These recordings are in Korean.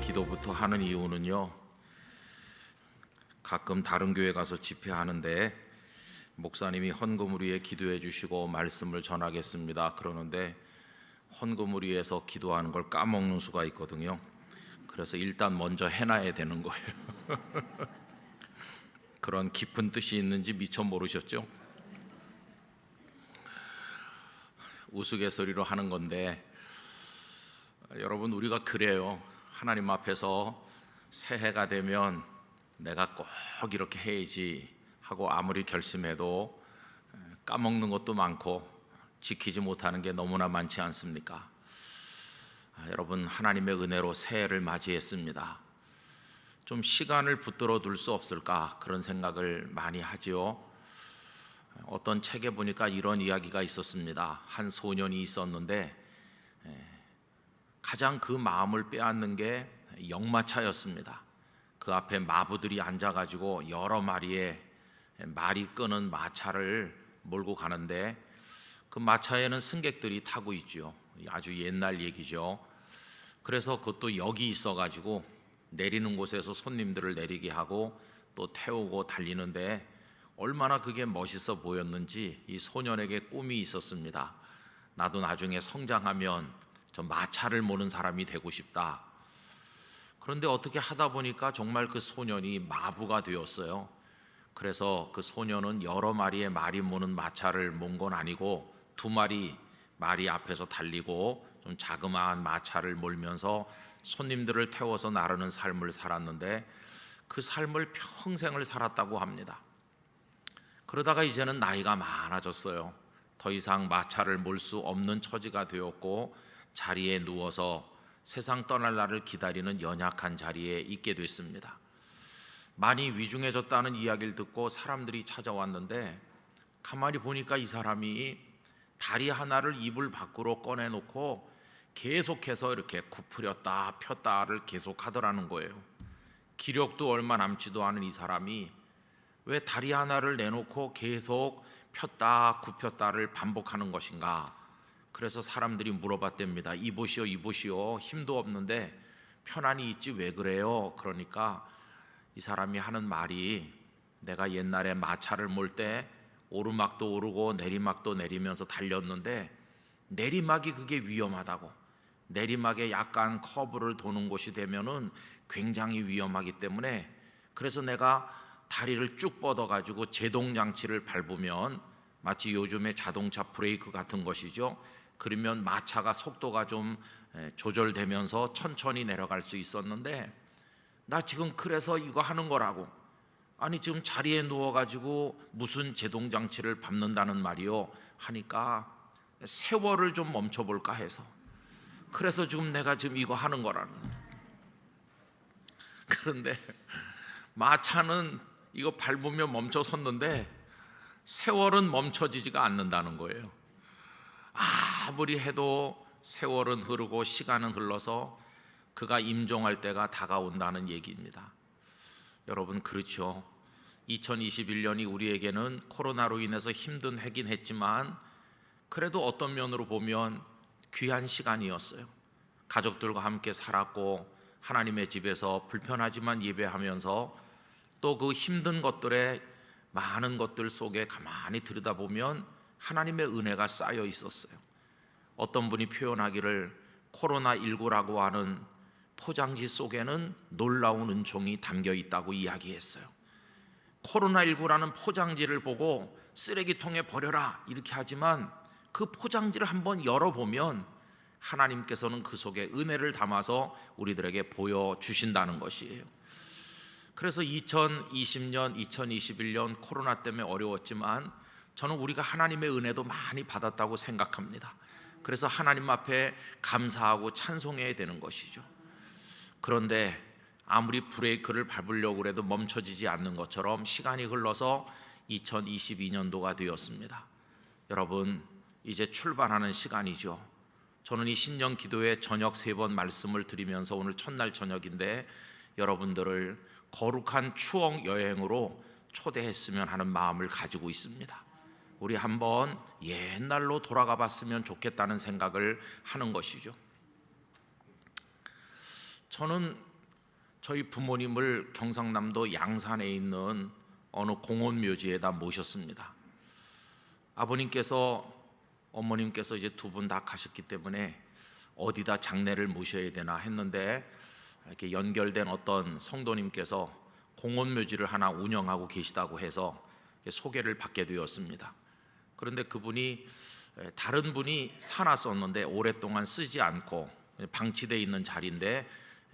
기도부터 하는 이유는요, 가끔 다른 교회 가서 집회하는데 목사님이 헌금을 위해 기도해 주시고 말씀을 전하겠습니다 그러는데 헌금을 위해서 기도하는 걸 까먹는 수가 있거든요. 그래서 일단 먼저 해놔야 되는 거예요. 그런 깊은 뜻이 있는지 미처 모르셨죠? 우스갯소리로 하는 건데, 여러분, 우리가 그래요. 하나님 앞에서 새해가 되면 내가 꼭 이렇게 해야지 하고 아무리 결심해도 까먹는 것도 많고 지키지 못하는 게 너무나 많지 않습니까? 여러분, 하나님의 은혜로 새해를 맞이했습니다. 좀 시간을 붙들어 둘 수 없을까 그런 생각을 많이 하지요. 어떤 책에 보니까 이런 이야기가 있었습니다. 한 소년이 있었는데 가장 그 마음을 빼앗는 게 역마차였습니다. 그 앞에 마부들이 앉아가지고 여러 마리의 말이 끄는 마차를 몰고 가는데 그 마차에는 승객들이 타고 있죠. 아주 옛날 얘기죠. 그래서 그것도 역이 있어가지고 내리는 곳에서 손님들을 내리게 하고 또 태우고 달리는데 얼마나 그게 멋있어 보였는지 이 소년에게 꿈이 있었습니다. 나도 나중에 성장하면 저 마차를 모는 사람이 되고 싶다. 그런데 어떻게 하다 보니까 정말 그 소년이 마부가 되었어요. 그래서 그 소년은 여러 마리의 말이 모는 마차를 몬 건 아니고 두 마리 말이 앞에서 달리고 좀 자그마한 마차를 몰면서 손님들을 태워서 나르는 삶을 살았는데 그 삶을 평생을 살았다고 합니다. 그러다가 이제는 나이가 많아졌어요. 더 이상 마차를 몰 수 없는 처지가 되었고 자리에 누워서 세상 떠날 날을 기다리는 연약한 자리에 있게 됐습니다. 많이 위중해졌다는 이야기를 듣고 사람들이 찾아왔는데 가만히 보니까 이 사람이 다리 하나를 이불 밖으로 꺼내놓고 계속해서 이렇게 굽으렸다 폈다를 계속하더라는 거예요. 기력도 얼마 남지도 않은 이 사람이 왜 다리 하나를 내놓고 계속 폈다 굽혔다를 반복하는 것인가? 그래서 사람들이 물어봤답니다. 이보시오 이보시오, 힘도 없는데 편안히 있지 왜 그래요? 그러니까 이 사람이 하는 말이, 내가 옛날에 마차를 몰 때 오르막도 오르고 내리막도 내리면서 달렸는데 내리막이 그게 위험하다고, 내리막에 약간 커브를 도는 곳이 되면은 굉장히 위험하기 때문에 그래서 내가 다리를 쭉 뻗어가지고 제동장치를 밟으면 마치 요즘의 자동차 브레이크 같은 것이죠. 그러면 마차가 속도가 좀 조절되면서 천천히 내려갈 수 있었는데 나 지금 그래서 이거 하는 거라고. 아니 지금 자리에 누워가지고 무슨 제동장치를 밟는다는 말이요 하니까 세월을 좀 멈춰볼까 해서, 그래서 지금 내가 지금 이거 하는 거라는. 그런데 마차는 이거 밟으면 멈춰 섰는데 세월은 멈춰지지가 않는다는 거예요. 아무리 해도 세월은 흐르고 시간은 흘러서 그가 임종할 때가 다가온다는 얘기입니다. 여러분, 그렇죠. 2021년이 우리에게는 코로나로 인해서 힘든 해긴 했지만 그래도 어떤 면으로 보면 귀한 시간이었어요. 가족들과 함께 살았고 하나님의 집에서 불편하지만 예배하면서 또 그 힘든 것들의 많은 것들 속에 가만히 들여다보면 하나님의 은혜가 쌓여 있었어요. 어떤 분이 표현하기를 코로나19라고 하는 포장지 속에는 놀라운 은총이 담겨 있다고 이야기했어요. 코로나19라는 포장지를 보고 쓰레기통에 버려라 이렇게 하지만 그 포장지를 한번 열어보면 하나님께서는 그 속에 은혜를 담아서 우리들에게 보여주신다는 것이에요. 그래서 2020년, 2021년 코로나 때문에 어려웠지만 저는 우리가 하나님의 은혜도 많이 받았다고 생각합니다. 그래서 하나님 앞에 감사하고 찬송해야 되는 것이죠. 그런데 아무리 브레이크를 밟으려고 해도 멈춰지지 않는 것처럼 시간이 흘러서 2022년도가 되었습니다. 여러분, 이제 출발하는 시간이죠. 저는 이 신년 기도회 저녁 3번 말씀을 드리면서 오늘 첫날 저녁인데 여러분들을 거룩한 추억 여행으로 초대했으면 하는 마음을 가지고 있습니다. 우리 한번 옛날로 돌아가 봤으면 좋겠다는 생각을 하는 것이죠. 저는 저희 부모님을 경상남도 양산에 있는 어느 공원묘지에다 모셨습니다. 아버님께서 어머님께서 이제 두 분 다 가셨기 때문에 어디다 장례를 모셔야 되나 했는데, 이렇게 연결된 어떤 성도님께서 공원묘지를 하나 운영하고 계시다고 해서 소개를 받게 되었습니다. 그런데 그분이 다른 분이 사놨었는데 오랫동안 쓰지 않고 방치되어 있는 자리인데,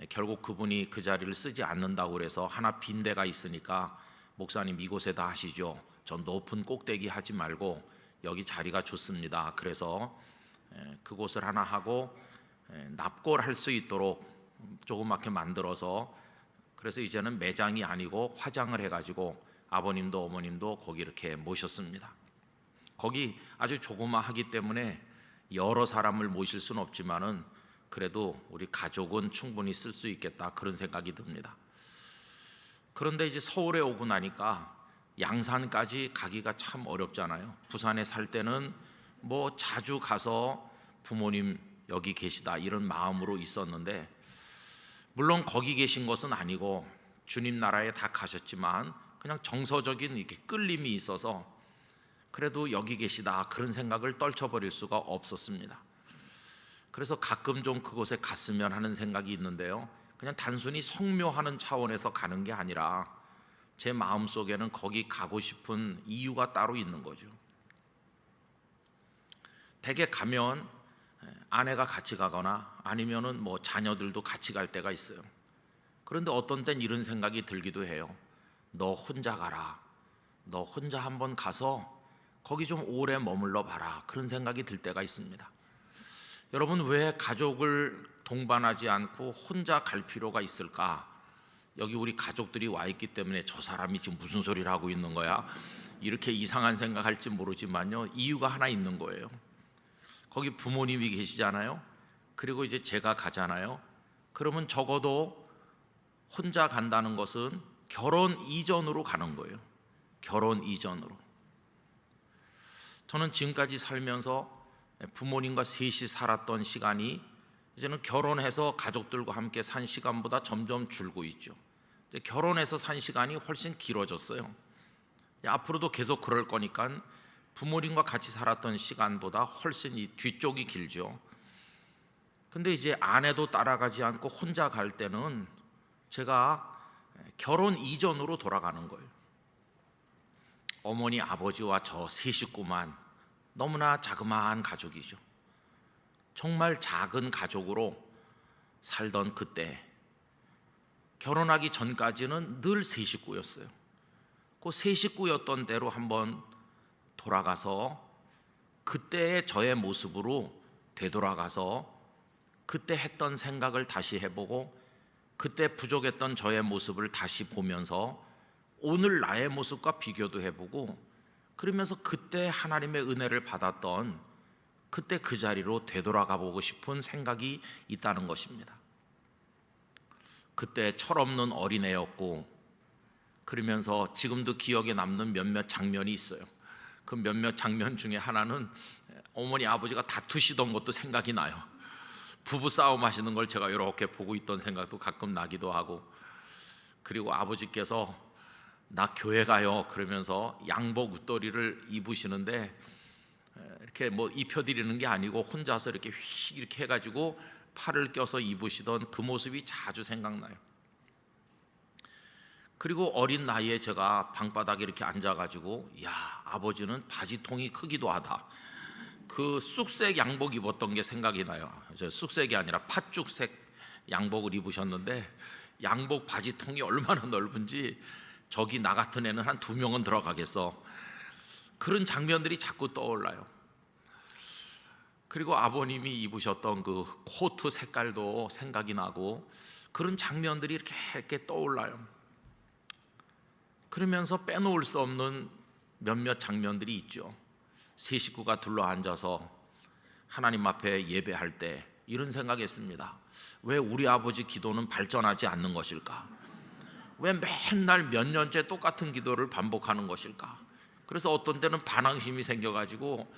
결국 그분이 그 자리를 쓰지 않는다고 그래서 하나 빈 데가 있으니까 목사님 이곳에다 하시죠. 저 높은 꼭대기 하지 말고 여기 자리가 좋습니다. 그래서 그곳을 하나 하고 납골할 수 있도록 조그맣게 만들어서, 그래서 이제는 매장이 아니고 화장을 해가지고 아버님도 어머님도 거기 이렇게 모셨습니다. 거기 아주 조그마하기 때문에 여러 사람을 모실 수는 없지만은 그래도 우리 가족은 충분히 쓸 수 있겠다, 그런 생각이 듭니다. 그런데 이제 서울에 오고 나니까 양산까지 가기가 참 어렵잖아요. 부산에 살 때는 뭐 자주 가서 부모님 여기 계시다 이런 마음으로 있었는데, 물론 거기 계신 것은 아니고 주님 나라에 다 가셨지만 그냥 정서적인 이렇게 끌림이 있어서 그래도 여기 계시다 그런 생각을 떨쳐버릴 수가 없었습니다. 그래서 가끔 좀 그곳에 갔으면 하는 생각이 있는데요, 그냥 단순히 성묘하는 차원에서 가는 게 아니라 제 마음속에는 거기 가고 싶은 이유가 따로 있는 거죠. 대개 가면 아내가 같이 가거나 아니면은 뭐 자녀들도 같이 갈 때가 있어요. 그런데 어떤 땐 이런 생각이 들기도 해요. 너 혼자 가라. 너 혼자 한번 가서 거기 좀 오래 머물러 봐라. 그런 생각이 들 때가 있습니다. 여러분, 왜 가족을 동반하지 않고 혼자 갈 필요가 있을까? 여기 우리 가족들이 와 있기 때문에 저 사람이 지금 무슨 소리를 하고 있는 거야? 이렇게 이상한 생각할지 모르지만요, 이유가 하나 있는 거예요. 거기 부모님이 계시잖아요. 그리고 이제 제가 가잖아요. 그러면 적어도 혼자 간다는 것은 결혼 이전으로 가는 거예요. 결혼 이전으로. 저는 지금까지 살면서 부모님과 셋이 살았던 시간이 이제는 결혼해서 가족들과 함께 산 시간보다 점점 줄고 있죠. 결혼해서 산 시간이 훨씬 길어졌어요. 앞으로도 계속 그럴 거니까 부모님과 같이 살았던 시간보다 훨씬 이 뒤쪽이 길죠. 근데 이제 아내도 따라가지 않고 혼자 갈 때는 제가 결혼 이전으로 돌아가는 거예요. 어머니, 아버지와 저 세 식구만, 너무나 자그마한 가족이죠. 정말 작은 가족으로 살던 그때, 결혼하기 전까지는 늘 세 식구였어요. 그 세 식구였던 대로 한번 돌아가서 그때의 저의 모습으로 되돌아가서 그때 했던 생각을 다시 해보고 그때 부족했던 저의 모습을 다시 보면서 오늘 나의 모습과 비교도 해보고, 그러면서 그때 하나님의 은혜를 받았던 그때 그 자리로 되돌아가 보고 싶은 생각이 있다는 것입니다. 그때 철없는 어린애였고, 그러면서 지금도 기억에 남는 몇몇 장면이 있어요. 그 몇몇 장면 중에 하나는 어머니 아버지가 다투시던 것도 생각이 나요. 부부싸움 하시는 걸 제가 이렇게 보고 있던 생각도 가끔 나기도 하고, 그리고 아버지께서 나 교회 가요 그러면서 양복 웃도리를 입으시는데 이렇게 뭐 입혀드리는 게 아니고 혼자서 이렇게 휙 이렇게 해가지고 팔을 껴서 입으시던 그 모습이 자주 생각나요. 그리고 어린 나이에 제가 방바닥에 이렇게 앉아가지고, 야, 아버지는 바지통이 크기도 하다. 그 쑥색 양복 입었던 게 생각이 나요. 저 쑥색이 아니라 팥죽색 양복을 입으셨는데 양복 바지통이 얼마나 넓은지 저기 나 같은 애는 한 2명은 들어가겠어. 그런 장면들이 자꾸 떠올라요. 그리고 아버님이 입으셨던 그 코트 색깔도 생각이 나고, 그런 장면들이 이렇게 떠올라요. 그러면서 빼놓을 수 없는 몇몇 장면들이 있죠. 세 식구가 둘러앉아서 하나님 앞에 예배할 때 이런 생각했습니다. 왜 우리 아버지 기도는 발전하지 않는 것일까? 왜 맨날 몇 년째 똑같은 기도를 반복하는 것일까? 그래서 어떤 때는 반항심이 생겨가지고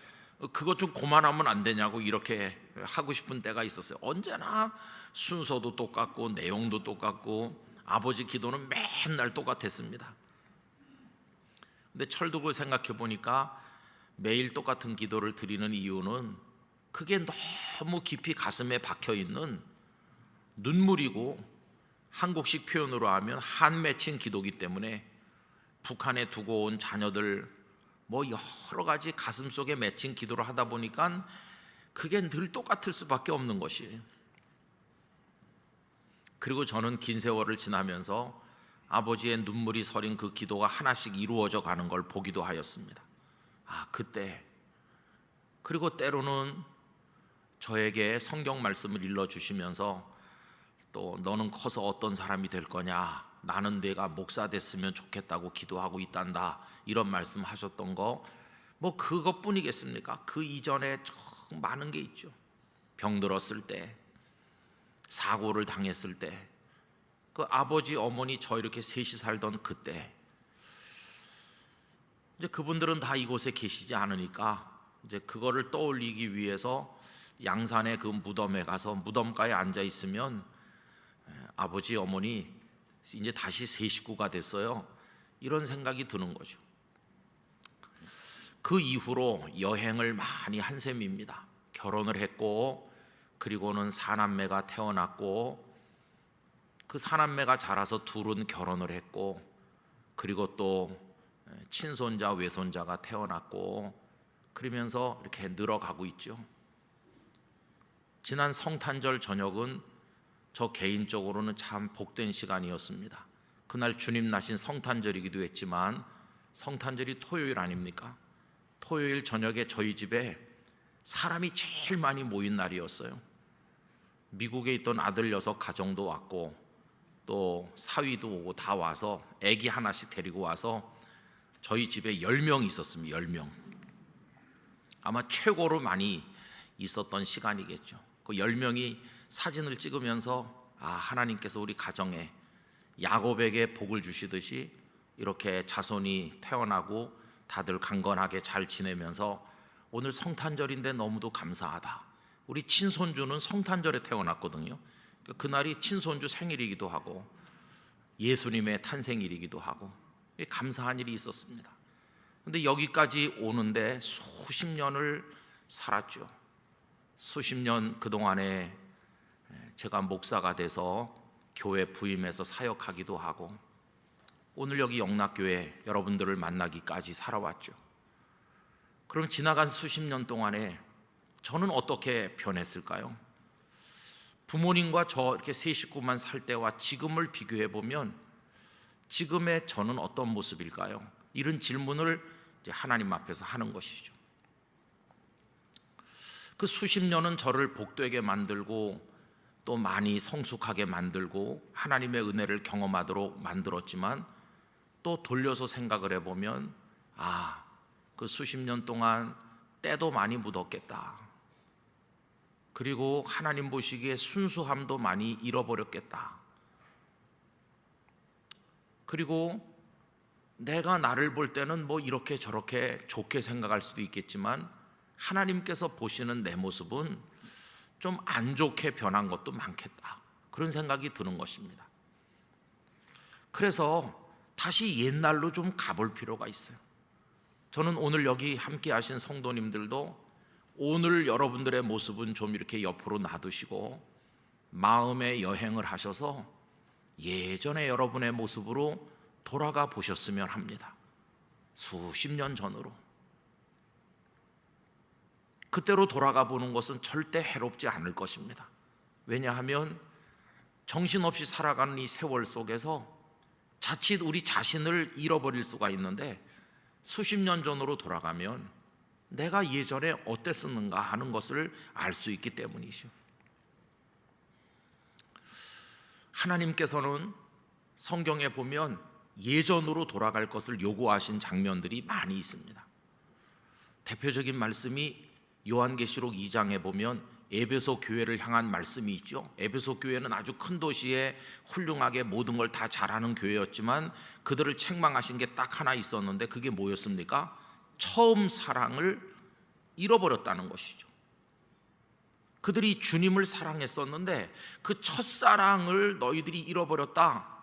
그것 좀 그만하면 안 되냐고 이렇게 하고 싶은 때가 있었어요. 언제나 순서도 똑같고 내용도 똑같고 아버지 기도는 맨날 똑같았습니다. 근데 철讀생각해 보니까 매일 똑같은 기도를 드리는 이유는 그게 너무 깊이 가슴에 박혀 있는 눈물이고, 한국식 표현으로 하면 한 맺힌 기도기 때문에 북한에 두고 온 자녀들 여러 가지 가슴 속에 맺힌 기도를 하다 보니까 그게 늘 똑같을 수밖에 없는 것이. 그리고 저는 긴 세월을 지나면서 아버지의 눈물이 서린 그 기도가 하나씩 이루어져 가는 걸 보기도 하였습니다. 그때, 그리고 때로는 저에게 성경 말씀을 일러주시면서 또 너는 커서 어떤 사람이 될 거냐, 나는 내가 목사 됐으면 좋겠다고 기도하고 있단다, 이런 말씀 하셨던 거 그것뿐이겠습니까? 그 이전에 참 많은 게 있죠. 병들었을 때, 사고를 당했을 때, 그 아버지 어머니 저 이렇게 셋이 살던 그때, 이제 그분들은 다 이곳에 계시지 않으니까 이제 그거를 떠올리기 위해서 양산의 그 무덤에 가서 무덤가에 앉아 있으면 아버지 어머니 이제 다시 세 식구가 됐어요, 이런 생각이 드는 거죠. 그 이후로 여행을 많이 한 셈입니다. 결혼을 했고, 그리고는 사남매가 태어났고, 그 사남매가 자라서 둘은 결혼을 했고, 그리고 또 친손자 외손자가 태어났고, 그러면서 이렇게 늘어가고 있죠. 지난 성탄절 저녁은 저 개인적으로는 참 복된 시간이었습니다. 그날 주님 나신 성탄절이기도 했지만 성탄절이 토요일 아닙니까? 토요일 저녁에 저희 집에 사람이 제일 많이 모인 날이었어요. 미국에 있던 아들 6 가정도 왔고, 또 사위도 오고 다 와서 아기 하나씩 데리고 와서 저희 집에 10명 있었습니다. 10명. 아마 최고로 많이 있었던 시간이겠죠. 그 10명이 사진을 찍으면서 하나님께서 우리 가정에 야곱에게 복을 주시듯이 이렇게 자손이 태어나고 다들 강건하게 잘 지내면서 오늘 성탄절인데 너무도 감사하다. 우리 친손주는 성탄절에 태어났거든요. 그날이 친손주 생일이기도 하고 예수님의 탄생일이기도 하고 감사한 일이 있었습니다. 그런데 여기까지 오는데 수십 년을 살았죠. 수십 년 그동안에 제가 목사가 돼서 교회 부임해서 사역하기도 하고, 오늘 여기 영락교회 여러분들을 만나기까지 살아왔죠. 그럼 지나간 수십 년 동안에 저는 어떻게 변했을까요? 부모님과 저 이렇게 세 식구만 살 때와 지금을 비교해 보면 지금의 저는 어떤 모습일까요? 이런 질문을 이제 하나님 앞에서 하는 것이죠. 그 수십 년은 저를 복되게 만들고 또 많이 성숙하게 만들고 하나님의 은혜를 경험하도록 만들었지만, 또 돌려서 생각을 해보면 그 수십 년 동안 때도 많이 묻었겠다. 그리고 하나님 보시기에 순수함도 많이 잃어버렸겠다. 그리고 내가 나를 볼 때는 이렇게 저렇게 좋게 생각할 수도 있겠지만 하나님께서 보시는 내 모습은 좀 안 좋게 변한 것도 많겠다, 그런 생각이 드는 것입니다. 그래서 다시 옛날로 좀 가볼 필요가 있어요. 저는 오늘 여기 함께 하신 성도님들도 오늘 여러분들의 모습은 좀 이렇게 옆으로 놔두시고 마음의 여행을 하셔서 예전의 여러분의 모습으로 돌아가 보셨으면 합니다. 수십 년 전으로. 그때로 돌아가 보는 것은 절대 해롭지 않을 것입니다. 왜냐하면 정신없이 살아가는 이 세월 속에서 자칫 우리 자신을 잃어버릴 수가 있는데, 수십 년 전으로 돌아가면 내가 예전에 어땠었는가 하는 것을 알 수 있기 때문이죠. 하나님께서는 성경에 보면 예전으로 돌아갈 것을 요구하신 장면들이 많이 있습니다. 대표적인 말씀이 요한계시록 2장에 보면 에베소 교회를 향한 말씀이 있죠. 에베소 교회는 아주 큰 도시에 훌륭하게 모든 걸 다 잘하는 교회였지만 그들을 책망하신 게 딱 하나 있었는데, 그게 뭐였습니까? 처음 사랑을 잃어버렸다는 것이죠. 그들이 주님을 사랑했었는데 그 첫사랑을 너희들이 잃어버렸다.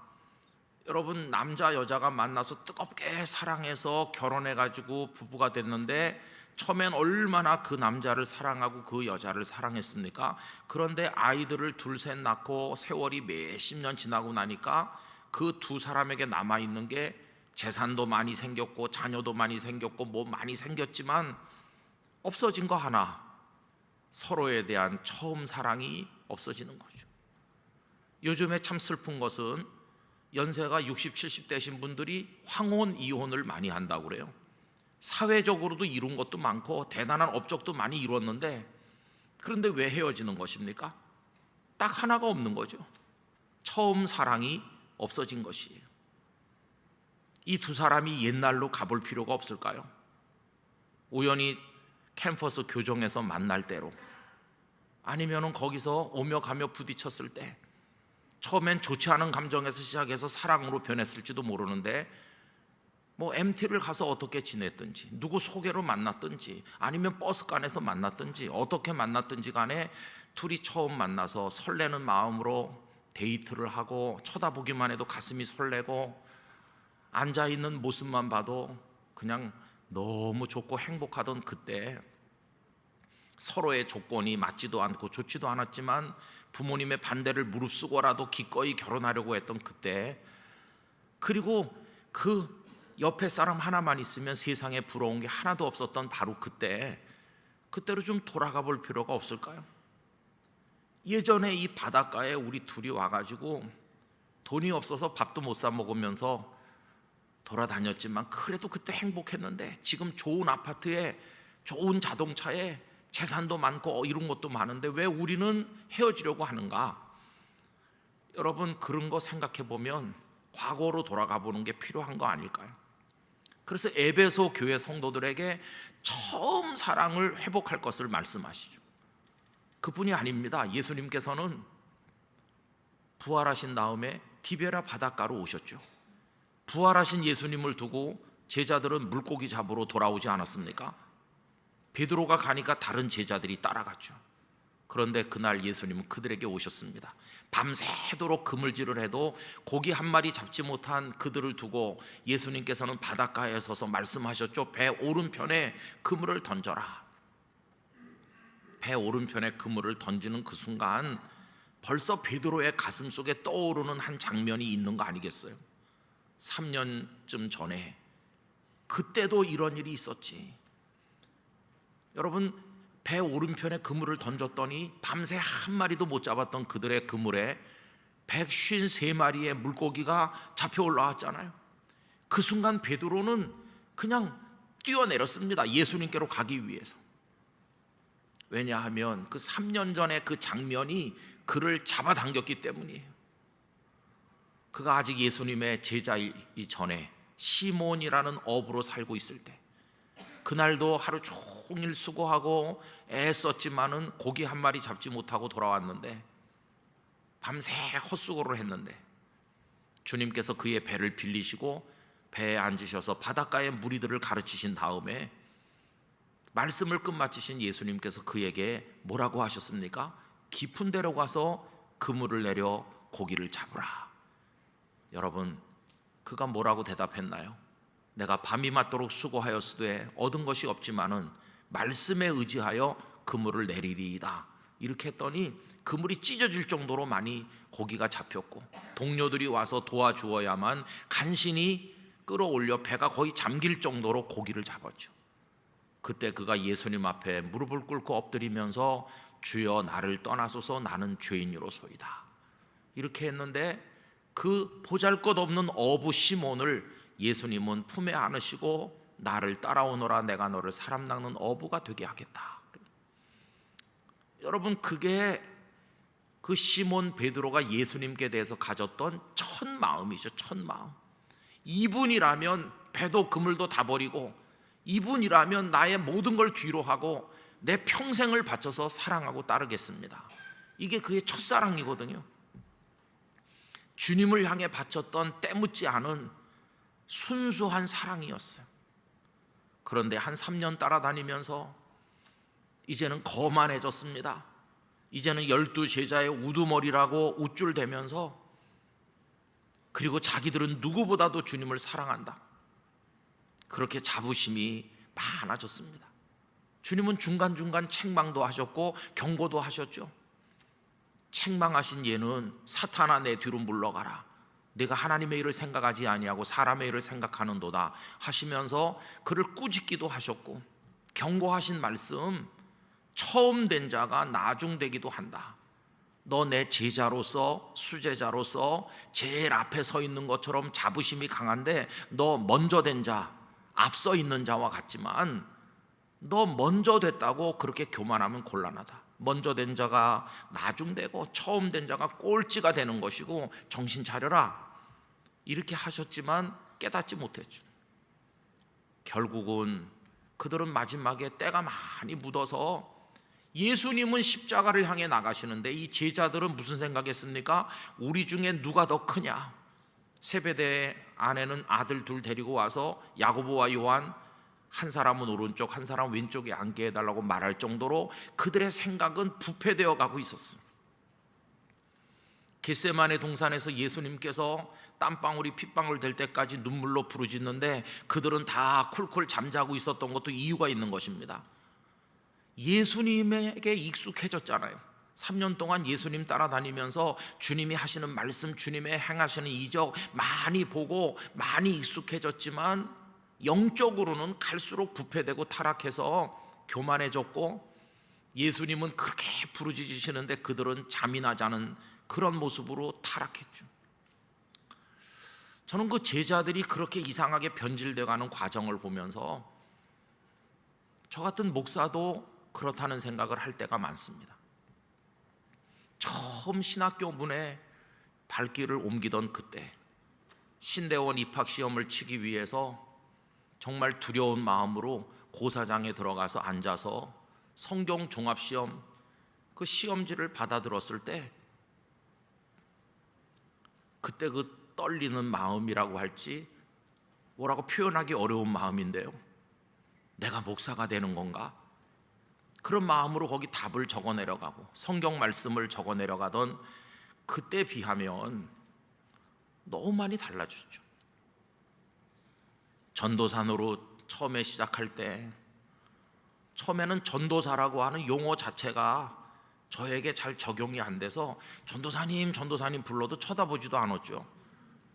여러분, 남자 여자가 만나서 뜨겁게 사랑해서 결혼해가지고 부부가 됐는데 처음엔 얼마나 그 남자를 사랑하고 그 여자를 사랑했습니까? 그런데 아이들을 둘 셋 낳고 세월이 몇십 년 지나고 나니까 그 두 사람에게 남아있는 게 재산도 많이 생겼고 자녀도 많이 생겼고 뭐 많이 생겼지만 없어진 거 하나, 서로에 대한 처음 사랑이 없어지는 거죠. 요즘에 참 슬픈 것은 연세가 60, 70 되신 분들이 황혼, 이혼을 많이 한다고 그래요. 사회적으로도 이룬 것도 많고 대단한 업적도 많이 이뤘는데, 그런데 왜 헤어지는 것입니까? 딱 하나가 없는 거죠. 처음 사랑이 없어진 것이에요. 이 두 사람이 옛날로 가볼 필요가 없을까요? 우연히 캠퍼스 교정에서 만날 때로, 아니면은 거기서 오며 가며 부딪혔을 때 처음엔 좋지 않은 감정에서 시작해서 사랑으로 변했을지도 모르는데, 뭐 MT를 가서 어떻게 지냈든지, 누구 소개로 만났든지, 아니면 버스간에서 만났든지, 어떻게 만났든지 간에 둘이 처음 만나서 설레는 마음으로 데이트를 하고, 쳐다보기만 해도 가슴이 설레고, 앉아있는 모습만 봐도 그냥 너무 좋고 행복하던 그때, 서로의 조건이 맞지도 않고 좋지도 않았지만 부모님의 반대를 무릅쓰고라도 기꺼이 결혼하려고 했던 그때, 그리고 그 옆에 사람 하나만 있으면 세상에 부러운 게 하나도 없었던 바로 그때로 좀 돌아가 볼 필요가 없을까요? 예전에 이 바닷가에 우리 둘이 와가지고 돈이 없어서 밥도 못 사 먹으면서 돌아다녔지만 그래도 그때 행복했는데, 지금 좋은 아파트에 좋은 자동차에 재산도 많고 이런 것도 많은데 왜 우리는 헤어지려고 하는가? 여러분, 그런 거 생각해 보면 과거로 돌아가 보는 게 필요한 거 아닐까요? 그래서 에베소 교회 성도들에게 처음 사랑을 회복할 것을 말씀하시죠. 그뿐이 아닙니다. 예수님께서는 부활하신 다음에 디베라 바닷가로 오셨죠. 부활하신 예수님을 두고 제자들은 물고기 잡으러 돌아오지 않았습니까? 베드로가 가니까 다른 제자들이 따라갔죠. 그런데 그날 예수님은 그들에게 오셨습니다. 밤새도록 그물질을 해도 고기 한 마리 잡지 못한 그들을 두고 예수님께서는 바닷가에 서서 말씀하셨죠. 배 오른편에 그물을 던져라. 배 오른편에 그물을 던지는 그 순간 벌써 베드로의 가슴 속에 떠오르는 한 장면이 있는 거 아니겠어요? 3년쯤 전에 그때도 이런 일이 있었지. 여러분, 배 오른편에 그물을 던졌더니 밤새 한 마리도 못 잡았던 그들의 그물에 153마리의 물고기가 잡혀 올라왔잖아요. 그 순간 베드로는 그냥 뛰어내렸습니다. 예수님께로 가기 위해서. 왜냐하면 그 3년 전에 그 장면이 그를 잡아당겼기 때문이에요. 그가 아직 예수님의 제자이기 전에 시몬이라는 어부로 살고 있을 때, 그날도 하루 종일 수고하고 애썼지만은 고기 한 마리 잡지 못하고 돌아왔는데, 밤새 헛수고를 했는데 주님께서 그의 배를 빌리시고 배에 앉으셔서 바닷가의 무리들을 가르치신 다음에 말씀을 끝마치신 예수님께서 그에게 뭐라고 하셨습니까? 깊은 데로 가서 그물을 내려 고기를 잡으라. 여러분, 그가 뭐라고 대답했나요? 내가 밤이 맞도록 수고하였으되 얻은 것이 없지만은 말씀에 의지하여 그물을 내리리이다. 이렇게 했더니 그물이 찢어질 정도로 많이 고기가 잡혔고, 동료들이 와서 도와주어야만 간신히 끌어올려 배가 거의 잠길 정도로 고기를 잡았죠. 그때 그가 예수님 앞에 무릎을 꿇고 엎드리면서 주여 나를 떠나소서 나는 죄인이로소이다. 이렇게 했는데 그 보잘것없는 어부 시몬을 예수님은 품에 안으시고 나를 따라오너라 내가 너를 사람 낚는 어부가 되게 하겠다. 여러분, 그게 그 시몬 베드로가 예수님께 대해서 가졌던 첫 마음이죠. 첫 마음. 이분이라면 배도 그물도 다 버리고, 이분이라면 나의 모든 걸 뒤로 하고 내 평생을 바쳐서 사랑하고 따르겠습니다. 이게 그의 첫사랑이거든요. 주님을 향해 바쳤던 때묻지 않은 순수한 사랑이었어요. 그런데 한 3년 따라다니면서 이제는 거만해졌습니다. 이제는 12 제자의 우두머리라고 우쭐대면서 그리고 자기들은 누구보다도 주님을 사랑한다. 그렇게 자부심이 많아졌습니다. 주님은 중간중간 책망도 하셨고 경고도 하셨죠. 책망하신 예는 사탄아 내 뒤로 물러가라. 내가 하나님의 일을 생각하지 아니하고 사람의 일을 생각하는도다 하시면서 그를 꾸짖기도 하셨고, 경고하신 말씀, 처음 된 자가 나중되기도 한다. 너 내 제자로서 수제자로서 제일 앞에 서 있는 것처럼 자부심이 강한데 너 먼저 된 자, 앞서 있는 자와 같지만 너 먼저 됐다고 그렇게 교만하면 곤란하다. 먼저 된 자가 나중되고 처음 된 자가 꼴찌가 되는 것이고 정신 차려라. 이렇게 하셨지만 깨닫지 못했죠. 결국은 그들은 마지막에 때가 많이 묻어서 예수님은 십자가를 향해 나가시는데 이 제자들은 무슨 생각했습니까? 우리 중에 누가 더 크냐? 세베대의 아내는 아들 둘 데리고 와서 야고보와 요한, 한 사람은 오른쪽 한 사람은 왼쪽에 앉게 해달라고 말할 정도로 그들의 생각은 부패되어 가고 있었습니다. 겟세마네 동산에서 예수님께서 땀방울이 핏방울 될 때까지 눈물로 부르짖는데 그들은 다 쿨쿨 잠자고 있었던 것도 이유가 있는 것입니다. 예수님에게 익숙해졌잖아요. 3년 동안 예수님 따라다니면서 주님이 하시는 말씀, 주님의 행하시는 이적 많이 보고 많이 익숙해졌지만 영적으로는 갈수록 부패되고 타락해서 교만해졌고, 예수님은 그렇게 부르짖으시는데 그들은 잠이나 자는 그런 모습으로 타락했죠. 저는 그 제자들이 그렇게 이상하게 변질되어가는 과정을 보면서 저 같은 목사도 그렇다는 생각을 할 때가 많습니다. 처음 신학교 문에 발길을 옮기던 그때 신대원 입학시험을 치기 위해서 정말 두려운 마음으로 고사장에 들어가서 앉아서 성경 종합시험 그 시험지를 받아들었을 때 그때 그 떨리는 마음이라고 할지 뭐라고 표현하기 어려운 마음인데요, 내가 목사가 되는 건가? 그런 마음으로 거기 답을 적어 내려가고 성경 말씀을 적어 내려가던 그때 비하면 너무 많이 달라졌죠. 전도사로 처음에 시작할 때 처음에는 전도사라고 하는 용어 자체가 저에게 잘 적용이 안 돼서 전도사님 불러도 쳐다보지도 않았죠.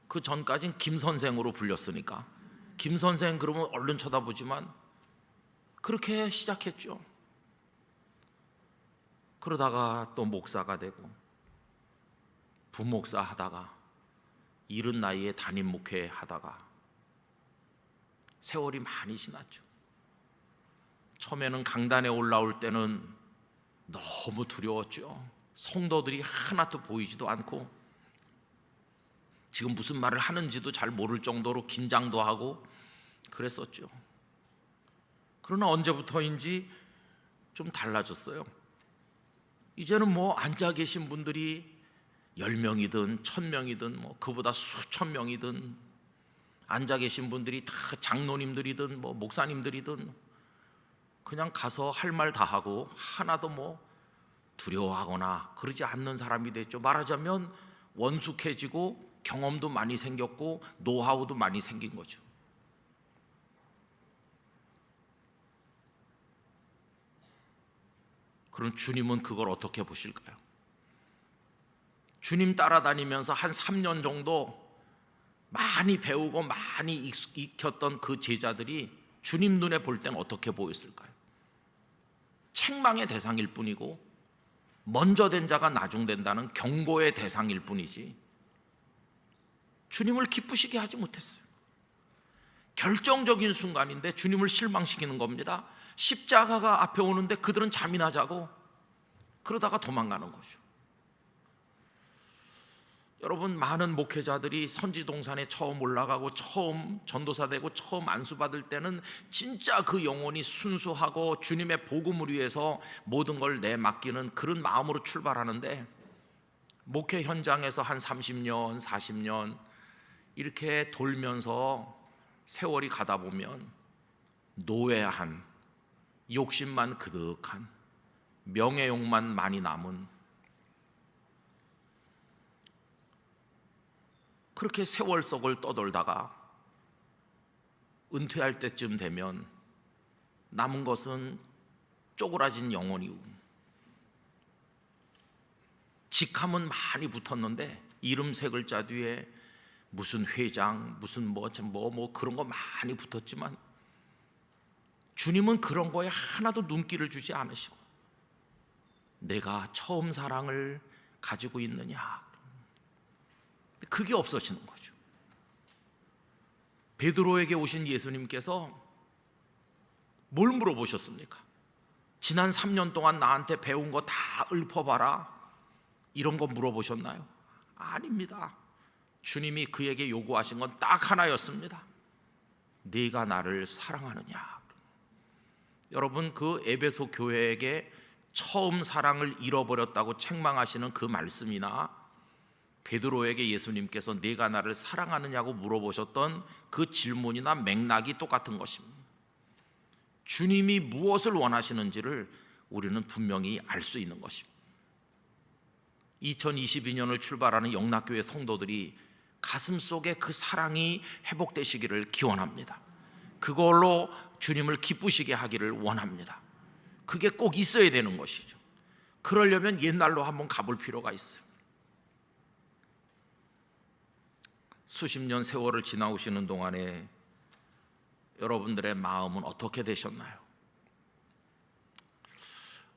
그 전까진 김 선생으로 불렸으니까 김 선생 그러면 얼른 쳐다보지만 그렇게 시작했죠. 그러다가 또 목사가 되고 부목사 하다가 이른 나이에 담임 목회 하다가 세월이 많이 지났죠. 처음에는 강단에 올라올 때는 너무 두려웠죠. 성도들이 하나도 보이지도 않고 지금 무슨 말을 하는지도 잘 모를 정도로 긴장도 하고 그랬었죠. 그러나 언제부터인지 좀 달라졌어요. 이제는 뭐 앉아 계신 분들이 10명이든 1000명이든 뭐 그보다 수천 명이든 앉아 계신 분들이 다 장로님들이든 뭐 목사님들이든 그냥 가서 할 말 다 하고 하나도 뭐 두려워하거나 그러지 않는 사람이 됐죠. 말하자면 원숙해지고 경험도 많이 생겼고 노하우도 많이 생긴 거죠. 그럼 주님은 그걸 어떻게 보실까요? 주님 따라다니면서 한 3년 정도 많이 배우고 많이 익혔던 그 제자들이 주님 눈에 볼 때는 어떻게 보였을까요? 책망의 대상일 뿐이고 먼저 된 자가 나중된다는 경고의 대상일 뿐이지 주님을 기쁘시게 하지 못했어요. 결정적인 순간인데 주님을 실망시키는 겁니다. 십자가가 앞에 오는데 그들은 잠이나 자고 그러다가 도망가는 거죠. 여러분, 많은 목회자들이 선지동산에 처음 올라가고 처음 전도사 되고 처음 안수받을 때는 진짜 그 영혼이 순수하고 주님의 복음을 위해서 모든 걸 내맡기는 그런 마음으로 출발하는데 목회 현장에서 한 30년, 40년 이렇게 돌면서 세월이 가다 보면 노예한, 욕심만 그득한, 명예욕만 많이 남은 그렇게 세월 속을 떠돌다가 은퇴할 때쯤 되면 남은 것은 쪼그라진 영혼이고, 직함은 많이 붙었는데 이름 세 글자 뒤에 무슨 회장, 무슨 뭐 그런 거 많이 붙었지만 주님은 그런 거에 하나도 눈길을 주지 않으시고, 내가 처음 사랑을 가지고 있느냐, 그게 없어지는 거죠. 베드로에게 오신 예수님께서 뭘 물어보셨습니까? 지난 3년 동안 나한테 배운 거 다 읊어봐라, 이런 거 물어보셨나요? 아닙니다. 주님이 그에게 요구하신 건 딱 하나였습니다. 네가 나를 사랑하느냐. 여러분, 그 에베소 교회에게 처음 사랑을 잃어버렸다고 책망하시는 그 말씀이나 베드로에게 예수님께서 네가 나를 사랑하느냐고 물어보셨던 그 질문이나 맥락이 똑같은 것입니다. 주님이 무엇을 원하시는지를 우리는 분명히 알 수 있는 것입니다. 2022년을 출발하는 영락교회 성도들이 가슴속에 그 사랑이 회복되시기를 기원합니다. 그걸로 주님을 기쁘시게 하기를 원합니다. 그게 꼭 있어야 되는 것이죠. 그러려면 옛날로 한번 가볼 필요가 있어요. 수십 년 세월을 지나오시는 동안에 여러분들의 마음은 어떻게 되셨나요?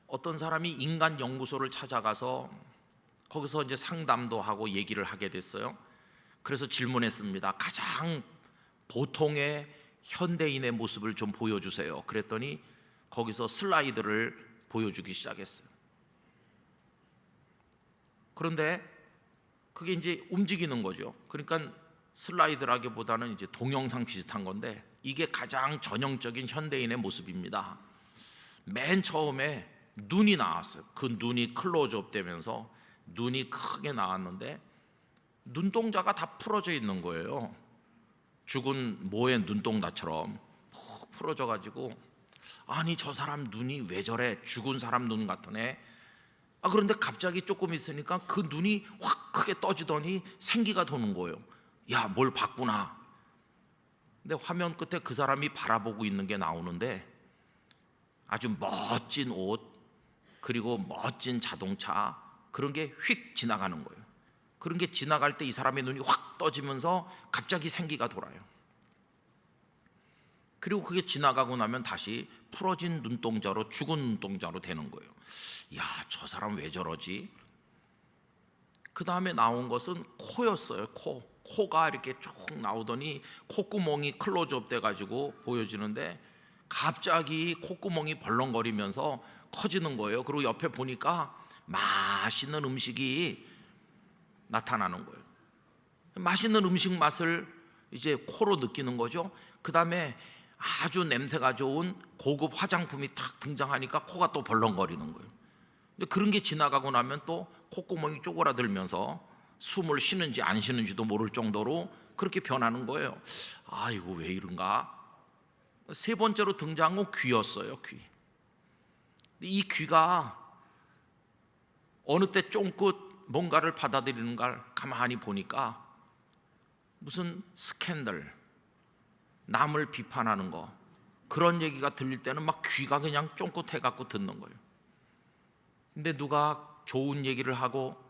어떤 사람이 인간 연구소를 찾아가서 거기서 이제 상담도 하고 얘기를 하게 됐어요. 그래서 질문했습니다. 가장 보통의 현대인의 모습을 좀 보여주세요. 그랬더니 거기서 슬라이드를 보여주기 시작했어요. 그런데 그게 이제 움직이는 거죠. 그러니까 슬라이드라기보다는 이제 동영상 비슷한 건데, 이게 가장 전형적인 현대인의 모습입니다. 맨 처음에 눈이 나왔어요. 그 눈이 클로즈업 되면서 눈이 크게 나왔는데 눈동자가 다 풀어져 있는 거예요. 죽은 모의 눈동자처럼 푹 풀어져 가지고, 아니 저 사람 눈이 왜 저래, 죽은 사람 눈 같으네. 그런데 갑자기 조금 있으니까 그 눈이 확 크게 떠지더니 생기가 도는 거예요. 야, 뭘 봤구나. 근데 화면 끝에 그 사람이 바라보고 있는 게 나오는데 아주 멋진 옷, 그리고 멋진 자동차, 그런 게 휙 지나가는 거예요. 그런 게 지나갈 때 이 사람의 눈이 확 떠지면서 갑자기 생기가 돌아요. 그리고 그게 지나가고 나면 다시 풀어진 눈동자로, 죽은 눈동자로 되는 거예요. 야, 저 사람 왜 저러지? 그 다음에 나온 것은 코였어요. 코가 이렇게 쭉 나오더니 콧구멍이 클로즈업 돼가지고 보여지는데 갑자기 콧구멍이 벌렁거리면서 커지는 거예요. 그리고 옆에 보니까 맛있는 음식이 나타나는 거예요. 맛있는 음식 맛을 이제 코로 느끼는 거죠. 그 다음에 아주 냄새가 좋은 고급 화장품이 탁 등장하니까 코가 또 벌렁거리는 거예요. 근데 그런 게 지나가고 나면 또 콧구멍이 쪼그라들면서 숨을 쉬는지 안 쉬는지도 모를 정도로 그렇게 변하는 거예요. 아, 이거 왜 이런가? 세 번째로 등장한 건 귀였어요. 귀. 이 귀가 어느 때 쫑긋 뭔가를 받아들이는 걸 가만히 보니까 무슨 스캔들, 남을 비판하는 거, 그런 얘기가 들릴 때는 막 귀가 그냥 쫑긋해갖고 듣는 거예요. 근데 누가 좋은 얘기를 하고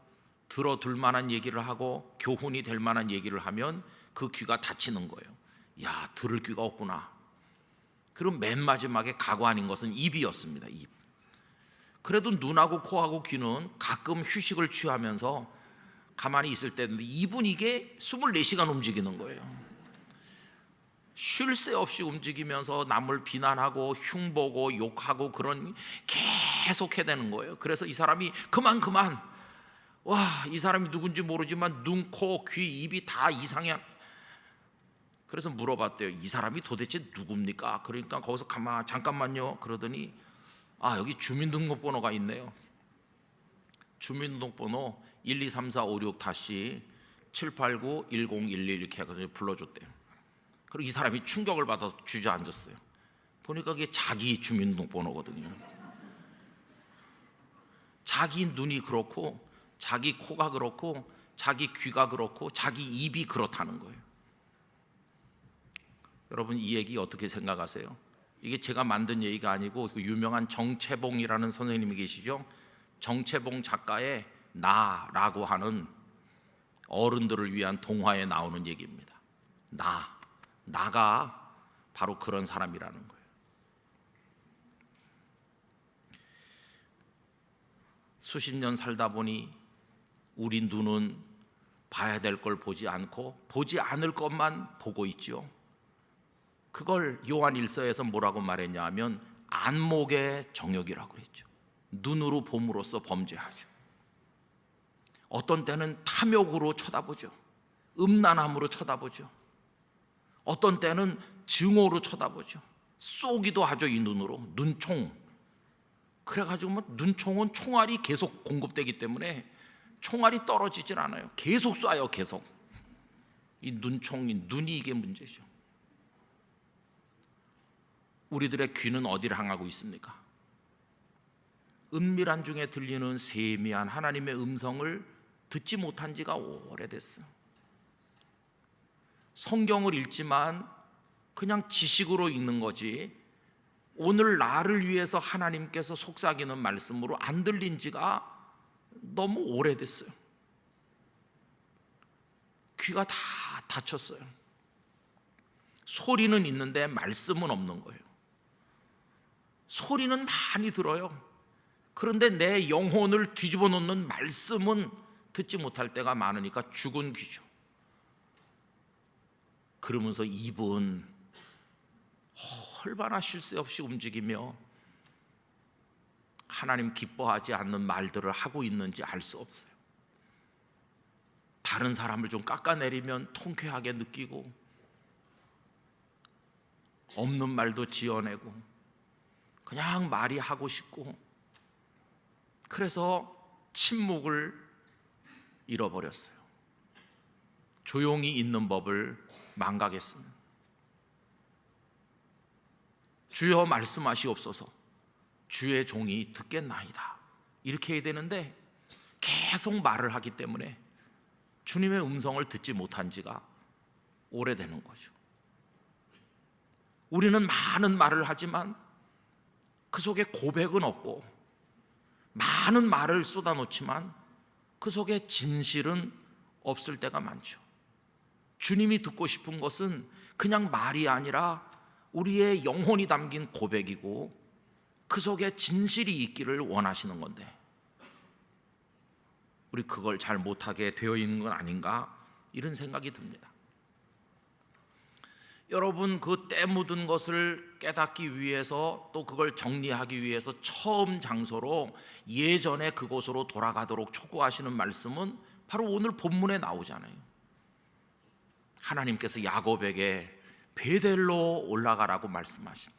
들어둘 만한 얘기를 하고 교훈이 될 만한 얘기를 하면 그 귀가 닫히는 거예요. 야, 들을 귀가 없구나. 그럼 맨 마지막에 가관인 것은 입이었습니다. 입. 그래도 눈하고 코하고 귀는 가끔 휴식을 취하면서 가만히 있을 때인데 입은 이게 24시간 움직이는 거예요. 쉴 새 없이 움직이면서 남을 비난하고 흉보고 욕하고 그런 계속 해야 되는 거예요. 그래서 이 사람이 그만 와, 이 사람이 누군지 모르지만 눈, 코, 귀, 입이 다 이상해. 그래서 물어봤대요. 이 사람이 도대체 누굽니까? 그러니까 거기서 잠깐만요 그러더니 여기 주민등록번호가 있네요. 주민등록번호 1234566-7891011 이렇게 해가지고 불러줬대요. 그리고 이 사람이 충격을 받아서 주저앉았어요. 보니까 그게 자기 주민등록번호거든요. 자기 눈이 그렇고 자기 코가 그렇고 자기 귀가 그렇고 자기 입이 그렇다는 거예요. 여러분 이 얘기 어떻게 생각하세요? 이게 제가 만든 얘기가 아니고 그 유명한 정채봉이라는 선생님이 계시죠? 정채봉 작가의 나라고 하는 어른들을 위한 동화에 나오는 얘기입니다. 나가 바로 그런 사람이라는 거예요. 수십 년 살다 보니 우리 눈은 봐야 될 걸 보지 않고 보지 않을 것만 보고 있죠. 그걸 요한 1서에서 뭐라고 말했냐 하면 안목의 정욕이라고 그랬죠. 눈으로 봄으로써 범죄하죠. 어떤 때는 탐욕으로 쳐다보죠. 음란함으로 쳐다보죠. 어떤 때는 증오로 쳐다보죠. 쏘기도 하죠. 이 눈으로 눈총. 그래가지고 뭐 눈총은 총알이 계속 공급되기 때문에 총알이 떨어지질 않아요. 계속 쏴요. 계속. 이 눈총이 눈이 이게 문제죠. 우리들의 귀는 어디를 향하고 있습니까? 은밀한 중에 들리는 세미한 하나님의 음성을 듣지 못한 지가 오래됐어요. 성경을 읽지만 그냥 지식으로 읽는 거지 오늘 나를 위해서 하나님께서 속삭이는 말씀으로 안 들린 지가 너무 오래됐어요. 귀가 다 닫혔어요. 소리는 있는데 말씀은 없는 거예요. 소리는 많이 들어요. 그런데 내 영혼을 뒤집어 놓는 말씀은 듣지 못할 때가 많으니까 죽은 귀죠. 그러면서 입은 얼마나 쉴 새 없이 움직이며 하나님 기뻐하지 않는 말들을 하고 있는지 알 수 없어요. 다른 사람을 좀 깎아내리면 통쾌하게 느끼고 없는 말도 지어내고 그냥 말이 하고 싶고 그래서 침묵을 잃어버렸어요. 조용히 있는 법을 망각했습니다. 주여 말씀하시옵소서 주의 종이 듣겠나이다 이렇게 해야 되는데 계속 말을 하기 때문에 주님의 음성을 듣지 못한 지가 오래되는 거죠. 우리는 많은 말을 하지만 그 속에 고백은 없고 많은 말을 쏟아놓지만 그 속에 진실은 없을 때가 많죠. 주님이 듣고 싶은 것은 그냥 말이 아니라 우리의 영혼이 담긴 고백이고 그 속에 진실이 있기를 원하시는 건데 우리 그걸 잘 못하게 되어 있는 건 아닌가 이런 생각이 듭니다. 여러분 그 때 묻은 것을 깨닫기 위해서 또 그걸 정리하기 위해서 처음 장소로 예전에 그곳으로 돌아가도록 촉구하시는 말씀은 바로 오늘 본문에 나오잖아요. 하나님께서 야곱에게 베델로 올라가라고 말씀하신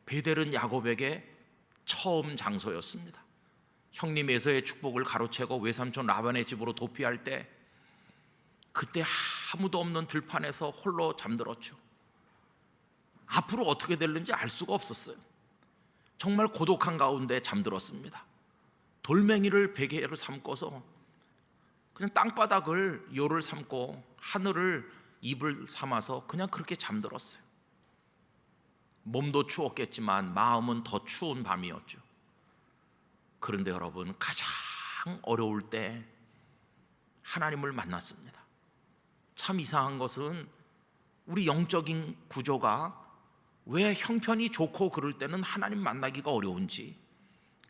베델은 야곱에게 처음 장소였습니다. 형님 에서의 축복을 가로채고 외삼촌 라반의 집으로 도피할 때 그때 아무도 없는 들판에서 홀로 잠들었죠. 앞으로 어떻게 될는지 알 수가 없었어요. 정말 고독한 가운데 잠들었습니다. 돌멩이를 베개로 삼고서 그냥 땅바닥을 요를 삼고 하늘을 입을 삼아서 그냥 그렇게 잠들었어요. 몸도 추웠겠지만 마음은 더 추운 밤이었죠. 그런데 여러분 가장 어려울 때 하나님을 만났습니다. 참 이상한 것은 우리 영적인 구조가 왜 형편이 좋고 그럴 때는 하나님 만나기가 어려운지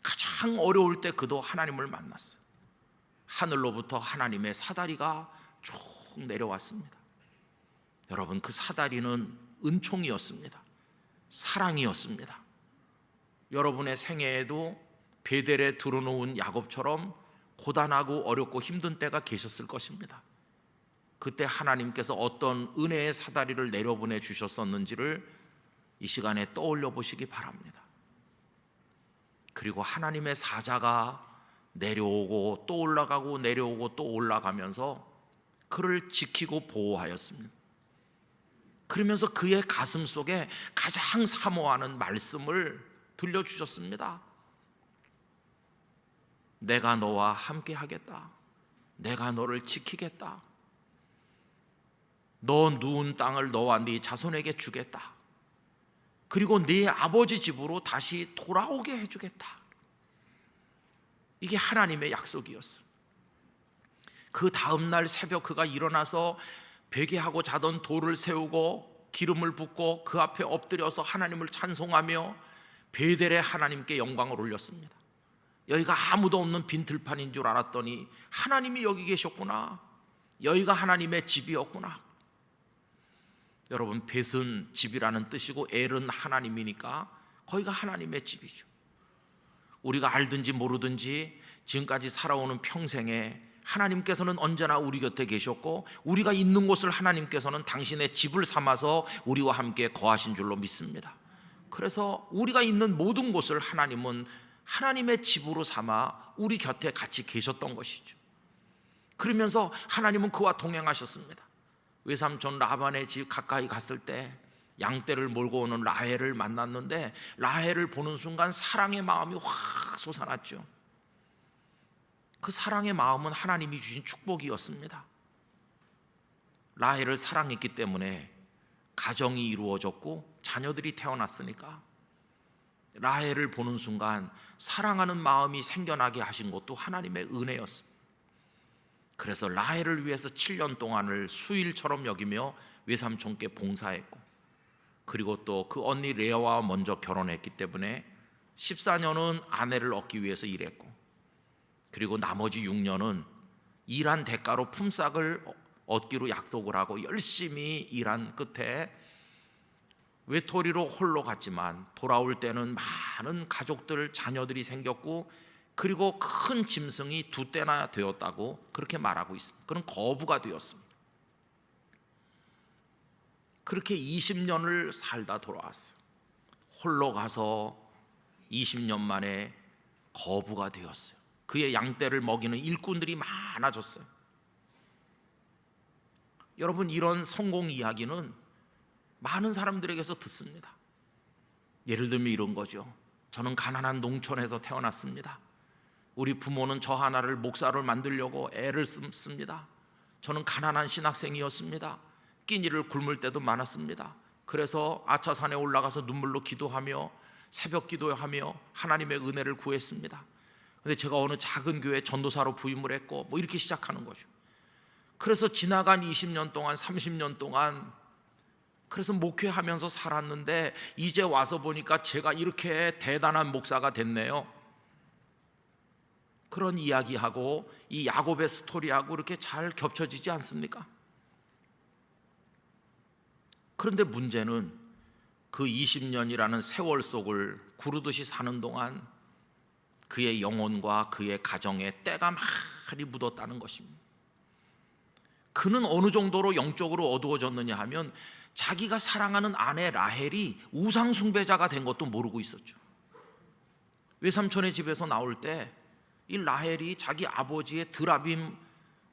가장 어려울 때 그도 하나님을 만났어요. 하늘로부터 하나님의 사다리가 쭉 내려왔습니다. 여러분 그 사다리는 은총이었습니다. 사랑이었습니다. 여러분의 생애에도 베델에 들어놓은 야곱처럼 고단하고 어렵고 힘든 때가 계셨을 것입니다. 그때 하나님께서 어떤 은혜의 사다리를 내려보내 주셨었는지를 이 시간에 떠올려 보시기 바랍니다. 그리고 하나님의 사자가 내려오고 또 올라가고 내려오고 또 올라가면서 그를 지키고 보호하였습니다. 그러면서 그의 가슴 속에 가장 사모하는 말씀을 들려주셨습니다. 내가 너와 함께 하겠다. 내가 너를 지키겠다. 너 누운 땅을 너와 네 자손에게 주겠다. 그리고 네 아버지 집으로 다시 돌아오게 해주겠다. 이게 하나님의 약속이었어요. 그 다음날 새벽 그가 일어나서 베개하고 자던 돌을 세우고 기름을 붓고 그 앞에 엎드려서 하나님을 찬송하며 베델에 하나님께 영광을 올렸습니다. 여기가 아무도 없는 빈들판인 줄 알았더니 하나님이 여기 계셨구나. 여기가 하나님의 집이었구나. 여러분, 벳은 집이라는 뜻이고 엘은 하나님이니까 거기가 하나님의 집이죠. 우리가 알든지 모르든지 지금까지 살아오는 평생에 하나님께서는 언제나 우리 곁에 계셨고 우리가 있는 곳을 하나님께서는 당신의 집을 삼아서 우리와 함께 거하신 줄로 믿습니다. 그래서 우리가 있는 모든 곳을 하나님은 하나님의 집으로 삼아 우리 곁에 같이 계셨던 것이죠. 그러면서 하나님은 그와 동행하셨습니다. 외삼촌 라반의 집 가까이 갔을 때 양떼를 몰고 오는 라헬을 만났는데 라헬을 보는 순간 사랑의 마음이 확 솟아났죠. 그 사랑의 마음은 하나님이 주신 축복이었습니다. 라헬을 사랑했기 때문에 가정이 이루어졌고 자녀들이 태어났으니까 라헬을 보는 순간 사랑하는 마음이 생겨나게 하신 것도 하나님의 은혜였습니다. 그래서 라헬을 위해서 7년 동안을 수일처럼 여기며 외삼촌께 봉사했고, 그리고 또 그 언니 레아와 먼저 결혼했기 때문에 14년은 아내를 얻기 위해서 일했고, 그리고 나머지 6년은 일한 대가로 품삯을 얻기로 약속을 하고 열심히 일한 끝에 외톨이로 홀로 갔지만 돌아올 때는 많은 가족들, 자녀들이 생겼고, 그리고 큰 짐승이 2떼나 되었다고 그렇게 말하고 있습니다. 그런 거부가 되었습니다. 그렇게 20년을 살다 돌아왔어요. 홀로 가서 20년 만에 거부가 되었어요. 그의 양떼를 먹이는 일꾼들이 많아졌어요. 여러분, 이런 성공 이야기는 많은 사람들에게서 듣습니다. 예를 들면 이런 거죠. 저는 가난한 농촌에서 태어났습니다. 우리 부모는 저 하나를 목사를 만들려고 애를 씁니다. 저는 가난한 신학생이었습니다. 끼니를 굶을 때도 많았습니다. 그래서 아차산에 올라가서 눈물로 기도하며 새벽 기도하며 하나님의 은혜를 구했습니다. 근데 제가 어느 작은 교회 전도사로 부임을 했고 뭐 이렇게 시작하는 거죠. 그래서 지나간 20년 동안 30년 동안 그래서 목회하면서 살았는데 이제 와서 보니까 제가 이렇게 대단한 목사가 됐네요. 그런 이야기하고 이 야곱의 스토리하고 이렇게 잘 겹쳐지지 않습니까? 그런데 문제는 그 20년이라는 세월 속을 구르듯이 사는 동안 그의 영혼과 그의 가정에 때가 많이 묻었다는 것입니다. 그는 어느 정도로 영적으로 어두워졌느냐 하면 자기가 사랑하는 아내 라헬이 우상 숭배자가 된 것도 모르고 있었죠. 외삼촌의 집에서 나올 때 이 라헬이 자기 아버지의 드라빔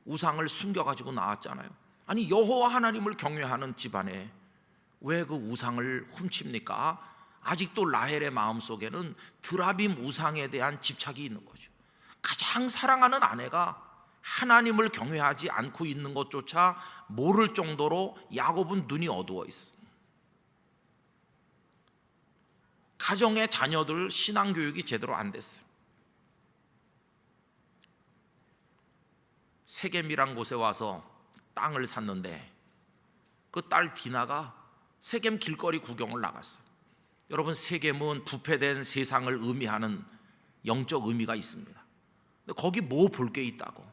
우상을 숨겨가지고 나왔잖아요. 아니, 여호와 하나님을 경외하는 집안에 왜 그 우상을 훔칩니까? 아직도 라헬의 마음속에는 드라빔 우상에 대한 집착이 있는 거죠. 가장 사랑하는 아내가 하나님을 경외하지 않고 있는 것조차 모를 정도로 야곱은 눈이 어두워 있습니다. 가정의 자녀들 신앙교육이 제대로 안 됐어요. 세겜이란 곳에 와서 땅을 샀는데 그 딸 디나가 세겜 길거리 구경을 나갔어요. 여러분, 세겜은 부패된 세상을 의미하는 영적 의미가 있습니다. 근데 거기 뭐 볼 게 있다고,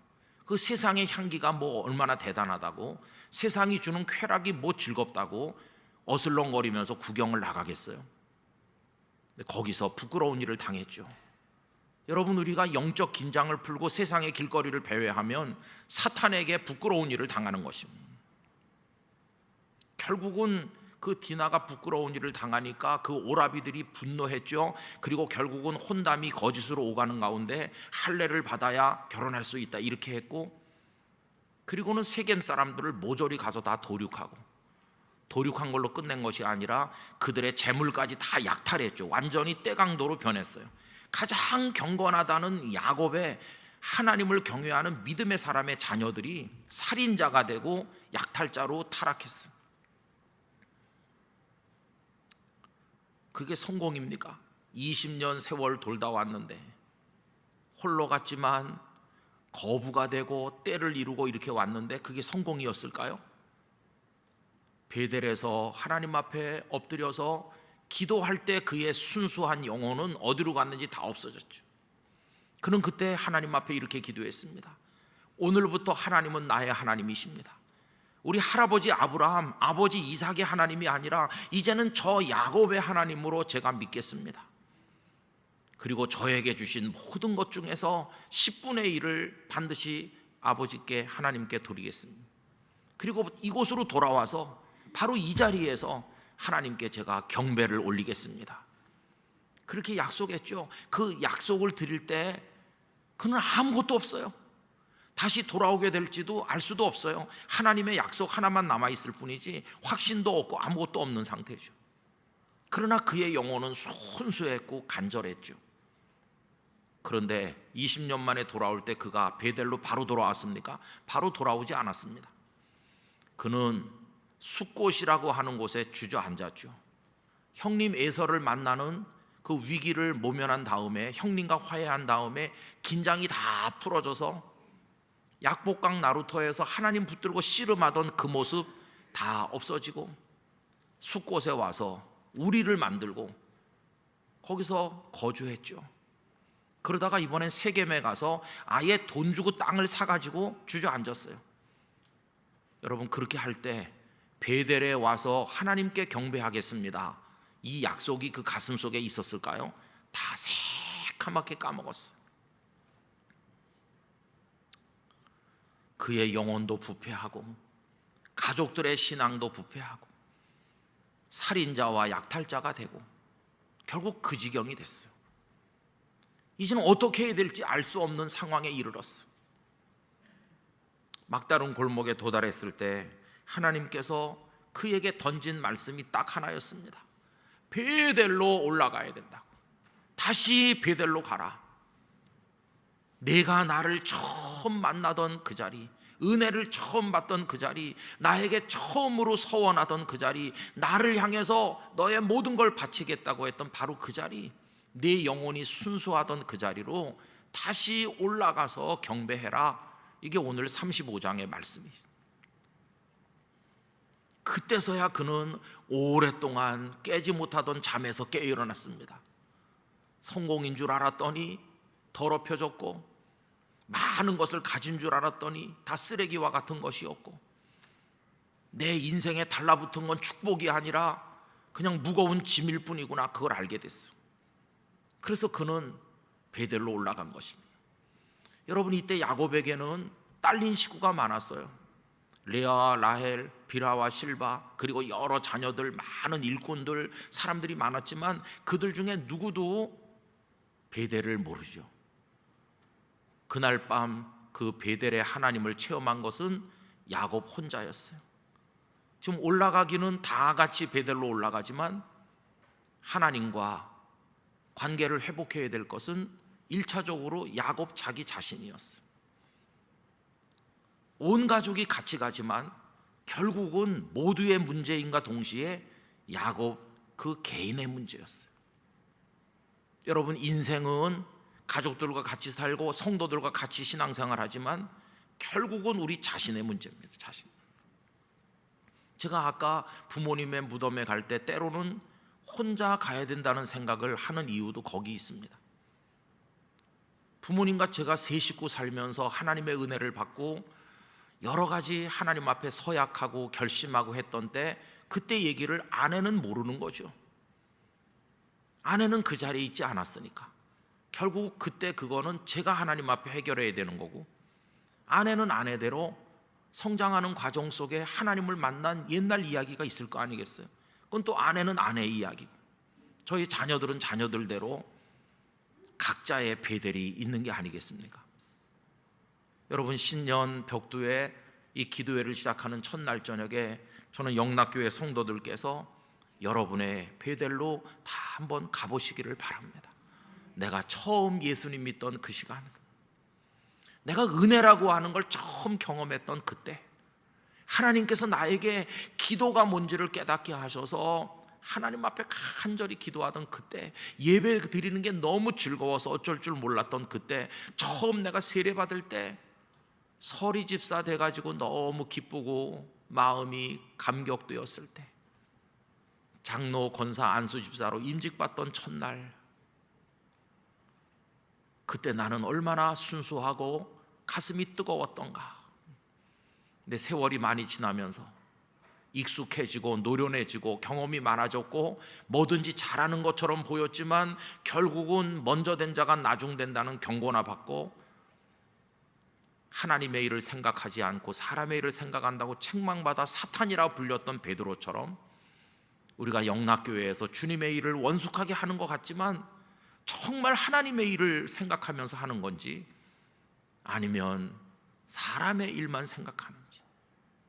그 세상의 향기가 뭐 얼마나 대단하다고, 세상이 주는 쾌락이 뭐 즐겁다고 어슬렁거리면서 구경을 나가겠어요? 근데 거기서 부끄러운 일을 당했죠. 여러분, 우리가 영적 긴장을 풀고 세상의 길거리를 배회하면 사탄에게 부끄러운 일을 당하는 것입니다. 결국은 그 디나가 부끄러운 일을 당하니까 그 오라비들이 분노했죠. 그리고 결국은 혼담이 거짓으로 오가는 가운데 할례를 받아야 결혼할 수 있다 이렇게 했고, 그리고는 세겜 사람들을 모조리 가서 다 도륙한 걸로 끝낸 것이 아니라 그들의 재물까지 다 약탈했죠. 완전히 떼강도로 변했어요. 가장 경건하다는 야곱의 하나님을 경외하는 믿음의 사람의 자녀들이 살인자가 되고 약탈자로 타락했어요. 그게 성공입니까? 20년 세월 돌다 왔는데 홀로 갔지만 거부가 되고 때를 이루고 이렇게 왔는데 그게 성공이었을까요? 베델에서 하나님 앞에 엎드려서 기도할 때 그의 순수한 영혼은 어디로 갔는지 다 없어졌죠. 그는 그때 하나님 앞에 이렇게 기도했습니다. 오늘부터 하나님은 나의 하나님이십니다. 우리 할아버지 아브라함, 아버지 이삭의 하나님이 아니라 이제는 저 야곱의 하나님으로 제가 믿겠습니다. 그리고 저에게 주신 모든 것 중에서 10분의 1을 반드시 아버지께 하나님께 드리겠습니다. 그리고 이곳으로 돌아와서 바로 이 자리에서 하나님께 제가 경배를 올리겠습니다. 그렇게 약속했죠. 그 약속을 드릴 때 그는 아무것도 없어요. 다시 돌아오게 될지도 알 수도 없어요. 하나님의 약속 하나만 남아있을 뿐이지 확신도 없고 아무것도 없는 상태죠. 그러나 그의 영혼은 순수했고 간절했죠. 그런데 20년 만에 돌아올 때 그가 베델로 바로 돌아왔습니까? 바로 돌아오지 않았습니다. 그는 숫곳이라고 하는 곳에 주저앉았죠. 형님 에서를 만나는 그 위기를 모면한 다음에, 형님과 화해한 다음에 긴장이 다 풀어져서 약복강 나루터에서 하나님 붙들고 씨름하던 그 모습 다 없어지고 숫곳에 와서 우리를 만들고 거기서 거주했죠. 그러다가 이번엔 세겜에 가서 아예 돈 주고 땅을 사가지고 주저앉았어요. 여러분, 그렇게 할 때 베델에 와서 하나님께 경배하겠습니다, 이 약속이 그 가슴 속에 있었을까요? 다 새카맣게 까먹었어요. 그의 영혼도 부패하고 가족들의 신앙도 부패하고 살인자와 약탈자가 되고 결국 그 지경이 됐어요. 이제는 어떻게 해야 될지 알 수 없는 상황에 이르렀어요. 막다른 골목에 도달했을 때 하나님께서 그에게 던진 말씀이 딱 하나였습니다. 베델로 올라가야 된다고. 다시 베델로 가라. 내가 나를 처음 만나던 그 자리, 은혜를 처음 받던 그 자리, 나에게 처음으로 서원하던 그 자리, 나를 향해서 너의 모든 걸 바치겠다고 했던 바로 그 자리, 내 영혼이 순수하던 그 자리로 다시 올라가서 경배해라. 이게 오늘 35장의 말씀이죠. 그때서야 그는 오랫동안 깨지 못하던 잠에서 깨어 일어났습니다. 성공인 줄 알았더니 더럽혀졌고, 많은 것을 가진 줄 알았더니 다 쓰레기와 같은 것이었고, 내 인생에 달라붙은 건 축복이 아니라 그냥 무거운 짐일 뿐이구나, 그걸 알게 됐어. 그래서 그는 베델로 올라간 것입니다. 여러분, 이때 야곱에게는 딸린 식구가 많았어요. 레아, 라헬, 비라와 실바, 그리고 여러 자녀들, 많은 일꾼들, 사람들이 많았지만 그들 중에 누구도 베델을 모르죠. 그날 밤 그 베델의 하나님을 체험한 것은 야곱 혼자였어요. 지금 올라가기는 다 같이 베델로 올라가지만 하나님과 관계를 회복해야 될 것은 1차적으로 야곱 자기 자신이었어요. 온 가족이 같이 가지만 결국은 모두의 문제인과 동시에 야곱 그 개인의 문제였어요. 여러분, 인생은 가족들과 같이 살고 성도들과 같이 신앙생활하지만 결국은 우리 자신의 문제입니다. 자신. 제가 아까 부모님의 무덤에 갈 때 때로는 혼자 가야 된다는 생각을 하는 이유도 거기 있습니다. 부모님과 제가 세 식구 살면서 하나님의 은혜를 받고 여러 가지 하나님 앞에 서약하고 결심하고 했던 때, 그때 얘기를 아내는 모르는 거죠. 아내는 그 자리에 있지 않았으니까 결국 그때 그거는 제가 하나님 앞에 해결해야 되는 거고, 아내는 아내대로 성장하는 과정 속에 하나님을 만난 옛날 이야기가 있을 거 아니겠어요? 그건 또 아내는 아내의 이야기고, 저희 자녀들은 자녀들대로 각자의 베델이 있는 게 아니겠습니까? 여러분, 신년 벽두에 이 기도회를 시작하는 첫날 저녁에 저는 영락교회 성도들께서 여러분의 베델로 다 한번 가보시기를 바랍니다. 내가 처음 예수님 믿던 그 시간, 내가 은혜라고 하는 걸 처음 경험했던 그때, 하나님께서 나에게 기도가 뭔지를 깨닫게 하셔서 하나님 앞에 간절히 기도하던 그때, 예배 드리는 게 너무 즐거워서 어쩔 줄 몰랐던 그때, 처음 내가 세례 받을 때 서리 집사 돼가지고 너무 기쁘고 마음이 감격되었을 때, 장로 권사 안수 집사로 임직받던 첫날, 그때 나는 얼마나 순수하고 가슴이 뜨거웠던가. 근데 세월이 많이 지나면서 익숙해지고 노련해지고 경험이 많아졌고 뭐든지 잘하는 것처럼 보였지만 결국은 먼저 된 자가 나중된다는 경고나 받고, 하나님의 일을 생각하지 않고 사람의 일을 생각한다고 책망받아 사탄이라 불렸던 베드로처럼, 우리가 영락교회에서 주님의 일을 원숙하게 하는 것 같지만 정말 하나님의 일을 생각하면서 하는 건지, 아니면 사람의 일만 생각하는지,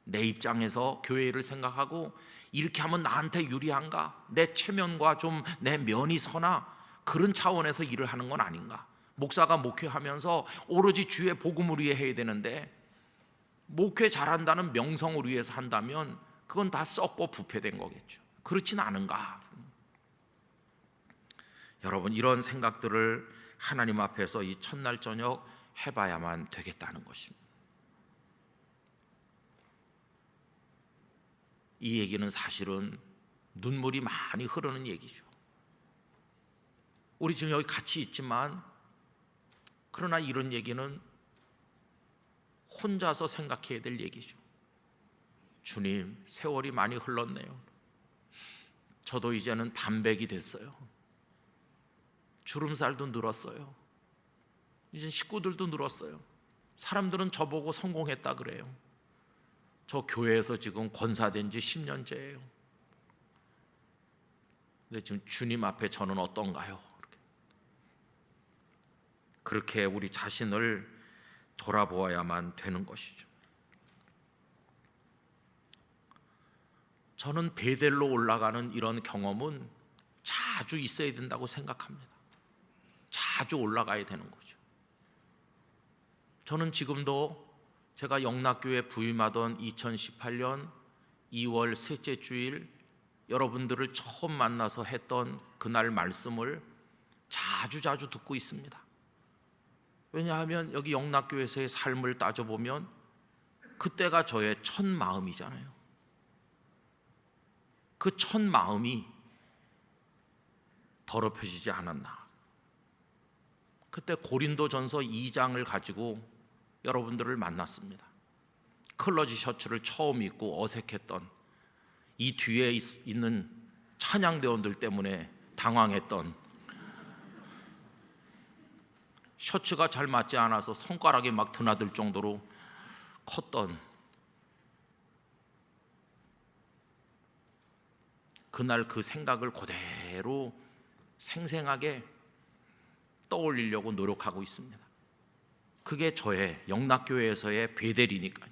내 입장에서 교회 일을 생각하고 이렇게 하면 나한테 유리한가, 내 체면과 좀 내 면이 서나, 그런 차원에서 일을 하는 건 아닌가. 목사가 목회하면서 오로지 주의 복음을 위해 해야 되는데, 목회 잘한다는 명성을 위해서 한다면 그건 다 썩고 부패된 거겠죠. 그렇진 않은가. 여러분, 이런 생각들을 하나님 앞에서 이 첫날 저녁 해봐야만 되겠다는 것입니다. 이 얘기는 사실은 눈물이 많이 흐르는 얘기죠. 우리 지금 여기 같이 있지만, 그러나 이런 얘기는 혼자서 생각해야 될 얘기죠. 주님, 세월이 많이 흘렀네요. 저도 이제는 반백이 됐어요. 주름살도 늘었어요. 이제 식구들도 늘었어요. 사람들은 저보고 성공했다 그래요. 저 교회에서 지금 권사된 지 10년째예요. 근데 지금 주님 앞에 저는 어떤가요? 그렇게 우리 자신을 돌아보아야만 되는 것이죠. 저는 베델로 올라가는 이런 경험은 자주 있어야 된다고 생각합니다. 자주 올라가야 되는 거죠. 저는 지금도 제가 영락교회 부임하던 2018년 2월 셋째 주일, 여러분들을 처음 만나서 했던 그날 말씀을 자주 듣고 있습니다. 왜냐하면 여기 영락교회에서의 삶을 따져보면 그때가 저의 첫 마음이잖아요. 그 첫 마음이 더럽혀지지 않았나. 그때 고린도전서 2장을 가지고 여러분들을 만났습니다. 클러지 셔츠를 처음 입고 어색했던, 이 뒤에 있는 찬양대원들 때문에 당황했던, 셔츠가 잘 맞지 않아서 손가락이 막 드나들 정도로 컸던 그날 그 생각을 그대로 생생하게 떠올리려고 노력하고 있습니다. 그게 저의 영락교회에서의 베델이니까요.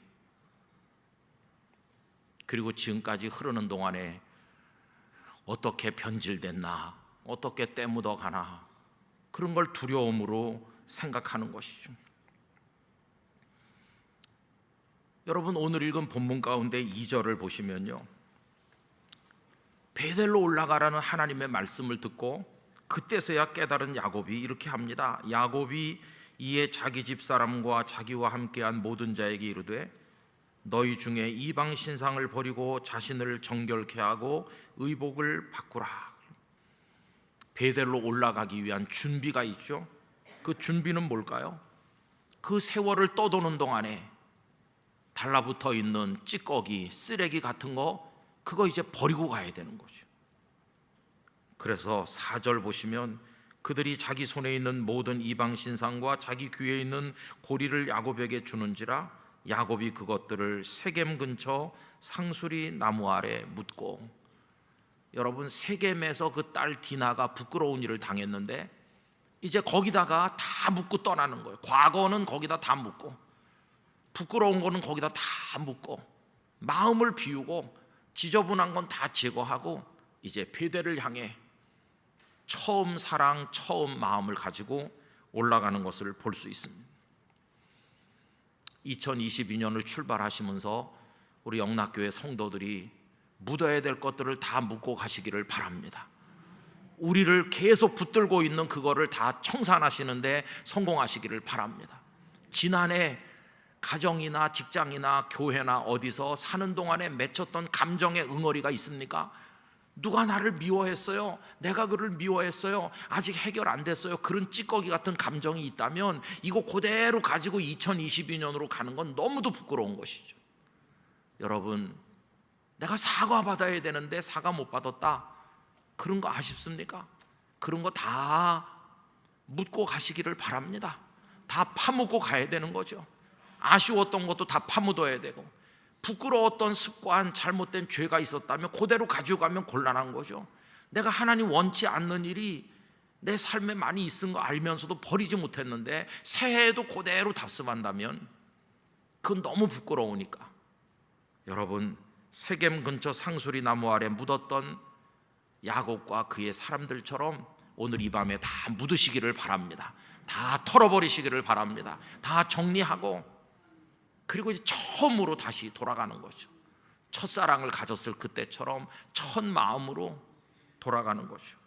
그리고 지금까지 흐르는 동안에 어떻게 변질됐나, 어떻게 때묻어 가나, 그런 걸 두려움으로 생각하는 것이죠. 여러분, 오늘 읽은 본문 가운데 2절을 보시면요, 베델로 올라가라는 하나님의 말씀을 듣고 그때서야 깨달은 야곱이 이렇게 합니다. 야곱이 이에 자기 집사람과 자기와 함께한 모든 자에게 이르되, 너희 중에 이방 신상을 버리고 자신을 정결케 하고 의복을 바꾸라. 베델로 올라가기 위한 준비가 있죠. 그 준비는 뭘까요? 그 세월을 떠도는 동안에 달라붙어 있는 찌꺼기, 쓰레기 같은 거, 그거 이제 버리고 가야 되는 거죠. 그래서 4절 보시면, 그들이 자기 손에 있는 모든 이방 신상과 자기 귀에 있는 고리를 야곱에게 주는지라 야곱이 그것들을 세겜 근처 상수리 나무 아래 묻고. 여러분, 세겜에서 그 딸 디나가 부끄러운 일을 당했는데 이제 거기다가 다 묻고 떠나는 거예요. 과거는 거기다 다 묻고, 부끄러운 거는 거기다 다 묻고, 마음을 비우고 지저분한 건 다 제거하고 이제 베델을 향해 처음 사랑, 처음 마음을 가지고 올라가는 것을 볼 수 있습니다. 2022년을 출발하시면서 우리 영락교회 성도들이 묻어야 될 것들을 다 묻고 가시기를 바랍니다. 우리를 계속 붙들고 있는 그거를 다 청산하시는데 성공하시기를 바랍니다. 지난해 가정이나 직장이나 교회나 어디서 사는 동안에 맺혔던 감정의 응어리가 있습니까? 누가 나를 미워했어요? 내가 그를 미워했어요? 아직 해결 안 됐어요? 그런 찌꺼기 같은 감정이 있다면 이거 그대로 가지고 2022년으로 가는 건 너무도 부끄러운 것이죠. 여러분, 내가 사과받아야 되는데 사과 못 받았다, 그런 거 아쉽습니까? 그런 거 다 묻고 가시기를 바랍니다. 다 파묻고 가야 되는 거죠. 아쉬웠던 것도 다 파묻어야 되고, 부끄러웠던 습관, 잘못된 죄가 있었다면 그대로 가지고 가면 곤란한 거죠. 내가 하나님 원치 않는 일이 내 삶에 많이 있은 거 알면서도 버리지 못했는데 새해에도 그대로 답습한다면 그건 너무 부끄러우니까. 여러분, 세겜 근처 상수리 나무 아래 묻었던 야곱과 그의 사람들처럼 오늘 이 밤에 다 묻으시기를 바랍니다. 다 털어버리시기를 바랍니다. 다 정리하고, 그리고 이제 처음으로 다시 돌아가는 거죠. 첫사랑을 가졌을 그때처럼 첫 마음으로 돌아가는 거죠.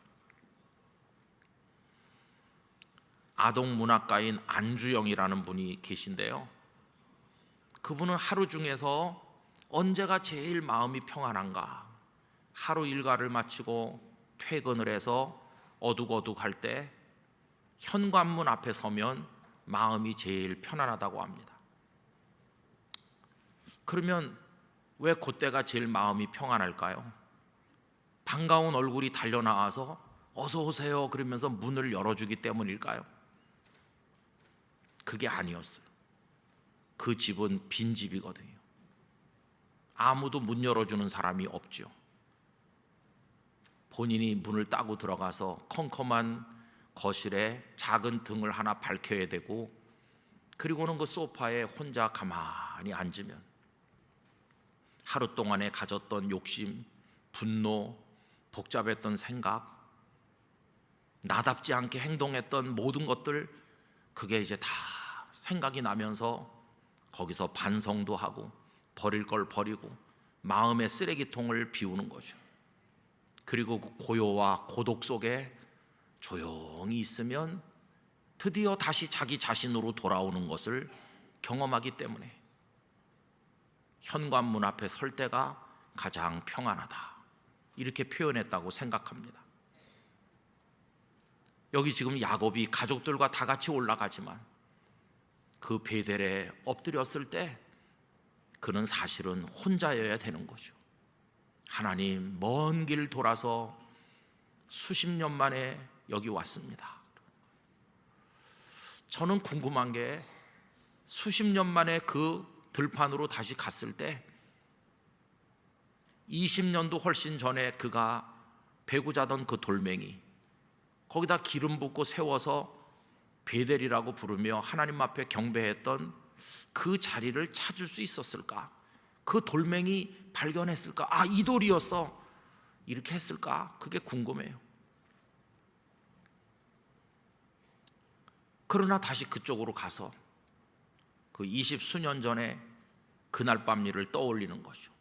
아동 문학가인 안주영이라는 분이 계신데요, 그분은 하루 중에서 언제가 제일 마음이 평안한가, 하루 일과를 마치고 퇴근을 해서 어둑어둑할 때 현관문 앞에 서면 마음이 제일 편안하다고 합니다. 그러면 왜 그때가 제일 마음이 평안할까요? 반가운 얼굴이 달려나와서 어서 오세요 그러면서 문을 열어주기 때문일까요? 그게 아니었어요. 그 집은 빈집이거든요. 아무도 문 열어주는 사람이 없죠. 본인이 문을 따고 들어가서 컴컴한 거실에 작은 등을 하나 밝혀야 되고, 그리고는 그 소파에 혼자 가만히 앉으면 하루 동안에 가졌던 욕심, 분노, 복잡했던 생각, 나답지 않게 행동했던 모든 것들, 그게 이제 다 생각이 나면서 거기서 반성도 하고 버릴 걸 버리고 마음의 쓰레기통을 비우는 거죠. 그리고 그 고요와 고독 속에 조용히 있으면 드디어 다시 자기 자신으로 돌아오는 것을 경험하기 때문에 현관문 앞에 설 때가 가장 평안하다, 이렇게 표현했다고 생각합니다. 여기 지금 야곱이 가족들과 다 같이 올라가지만 그 베델에 엎드렸을 때 그는 사실은 혼자여야 되는 거죠. 하나님, 먼 길 돌아서 수십 년 만에 여기 왔습니다. 저는 궁금한 게, 수십 년 만에 그 들판으로 다시 갔을 때 20년도 훨씬 전에 그가 배고 자던 그 돌멩이, 거기다 기름 붓고 세워서 베델이라고 부르며 하나님 앞에 경배했던 그 자리를 찾을 수 있었을까? 그 돌멩이 발견했을까? 아, 이 돌이었어, 이렇게 했을까? 그게 궁금해요. 그러나 다시 그쪽으로 가서 그 20수년 전에 그날 밤 일을 떠올리는 거죠.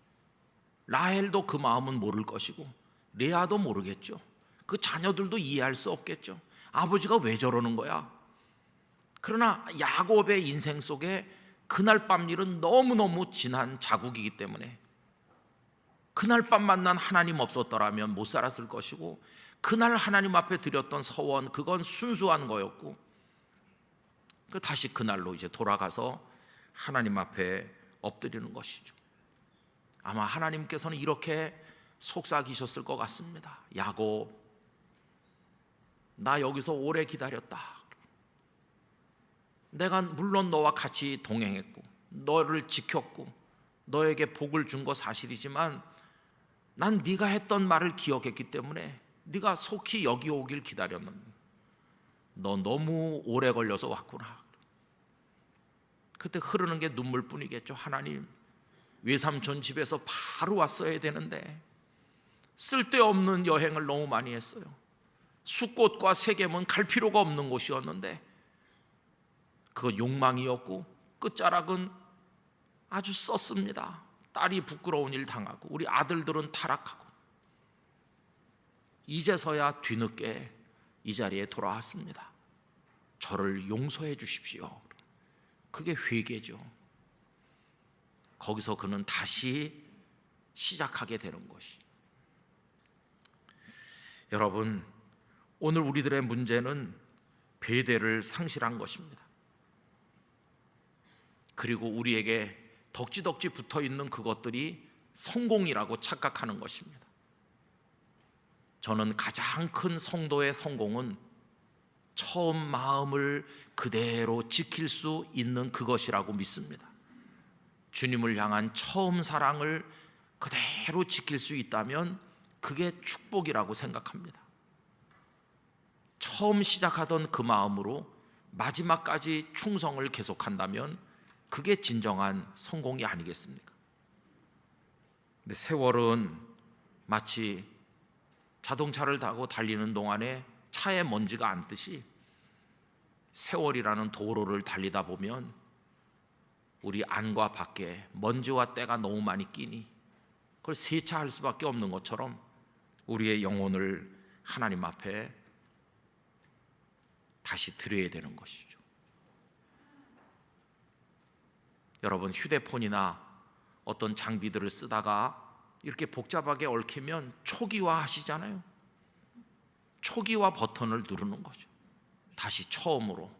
라헬도 그 마음은 모를 것이고 레아도 모르겠죠. 그 자녀들도 이해할 수 없겠죠. 아버지가 왜 저러는 거야? 그러나 야곱의 인생 속에 그날 밤 일은 너무너무 진한 자국이기 때문에, 그날 밤 만난 하나님 없었더라면 못 살았을 것이고, 그날 하나님 앞에 드렸던 서원, 그건 순수한 거였고, 다시 그날로 이제 돌아가서 하나님 앞에 엎드리는 것이죠. 아마 하나님께서는 이렇게 속삭이셨을 것 같습니다. 야곱, 나 여기서 오래 기다렸다. 내가 물론 너와 같이 동행했고 너를 지켰고 너에게 복을 준 거 사실이지만 난 네가 했던 말을 기억했기 때문에 네가 속히 여기 오길 기다렸는데 너 너무 오래 걸려서 왔구나. 그때 흐르는 게 눈물뿐이겠죠. 하나님, 외삼촌 집에서 바로 왔어야 되는데 쓸데없는 여행을 너무 많이 했어요. 숫꽃과 세겜은 갈 필요가 없는 곳이었는데 그거 욕망이었고 끝자락은 아주 썼습니다. 딸이 부끄러운 일 당하고 우리 아들들은 타락하고 이제서야 뒤늦게 이 자리에 돌아왔습니다. 저를 용서해 주십시오. 그게 회개죠. 거기서 그는 다시 시작하게 되는 것이. 여러분, 오늘 우리들의 문제는 배대를 상실한 것입니다. 그리고 우리에게 덕지덕지 붙어 있는 그것들이 성공이라고 착각하는 것입니다. 저는 가장 큰 성도의 성공은 처음 마음을 그대로 지킬 수 있는 그것이라고 믿습니다. 주님을 향한 처음 사랑을 그대로 지킬 수 있다면 그게 축복이라고 생각합니다. 처음 시작하던 그 마음으로 마지막까지 충성을 계속한다면 그게 진정한 성공이 아니겠습니까? 근데 세월은 마치 자동차를 타고 달리는 동안에 차에 먼지가 앉듯이 세월이라는 도로를 달리다 보면 우리 안과 밖에 먼지와 때가 너무 많이 끼니 그걸 세차할 수밖에 없는 것처럼 우리의 영혼을 하나님 앞에 다시 드려야 되는 것이죠. 여러분, 휴대폰이나 어떤 장비들을 쓰다가 이렇게 복잡하게 얽히면 초기화 하시잖아요. 초기화 버튼을 누르는 거죠. 다시 처음으로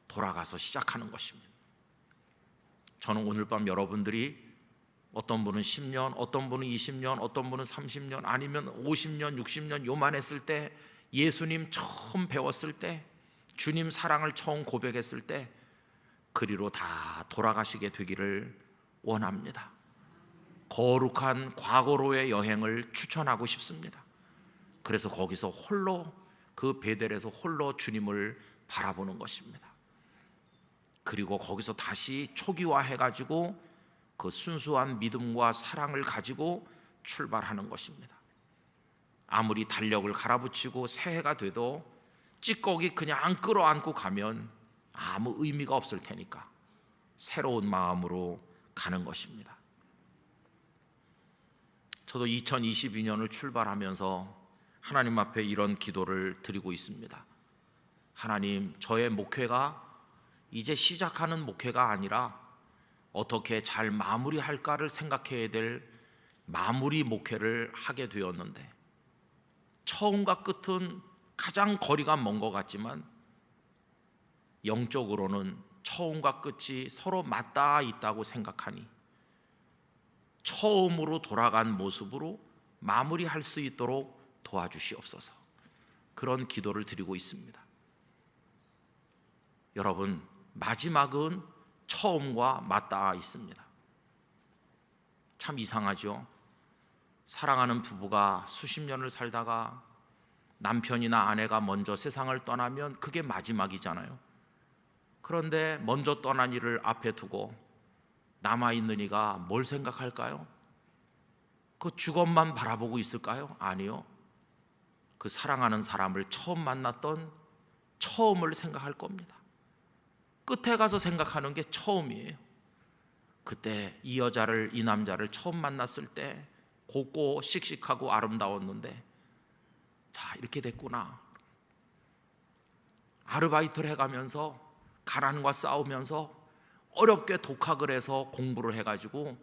돌아가서 시작하는 것입니다. 저는 오늘 밤 여러분들이 어떤 분은 10년, 어떤 분은 20년, 어떤 분은 30년, 아니면 50년, 60년 요만했을 때, 예수님 처음 배웠을 때, 주님 사랑을 처음 고백했을 때 그리로 다 돌아가시게 되기를 원합니다. 거룩한 과거로의 여행을 추천하고 싶습니다. 그래서 거기서 홀로, 그 베델에서 홀로 주님을 바라보는 것입니다. 그리고 거기서 다시 초기화해가지고 그 순수한 믿음과 사랑을 가지고 출발하는 것입니다. 아무리 달력을 갈아붙이고 새해가 돼도 찌꺼기 그냥 끌어안고 가면 아무 의미가 없을 테니까 새로운 마음으로 가는 것입니다. 저도 2022년을 출발하면서 하나님 앞에 이런 기도를 드리고 있습니다. 하나님, 저의 목회가 이제 시작하는 목회가 아니라 어떻게 잘 마무리할까를 생각해야 될 마무리 목회를 하게 되었는데, 처음과 끝은 가장 거리가 먼 것 같지만 영적으로는 처음과 끝이 서로 맞닿아 있다고 생각하니 처음으로 돌아간 모습으로 마무리할 수 있도록 도와주시옵소서. 그런 기도를 드리고 있습니다. 여러분, 마지막은 처음과 맞닿아 있습니다. 참 이상하죠? 사랑하는 부부가 수십 년을 살다가 남편이나 아내가 먼저 세상을 떠나면 그게 마지막이잖아요. 그런데 먼저 떠난 이를 앞에 두고 남아있는 이가 뭘 생각할까요? 그 주검만 바라보고 있을까요? 아니요. 그 사랑하는 사람을 처음 만났던 처음을 생각할 겁니다. 끝에 가서 생각하는 게 처음이에요. 그때 이 여자를, 이 남자를 처음 만났을 때 곱고 씩씩하고 아름다웠는데 자, 이렇게 됐구나. 아르바이트를 해가면서 가난과 싸우면서 어렵게 독학을 해서 공부를 해가지고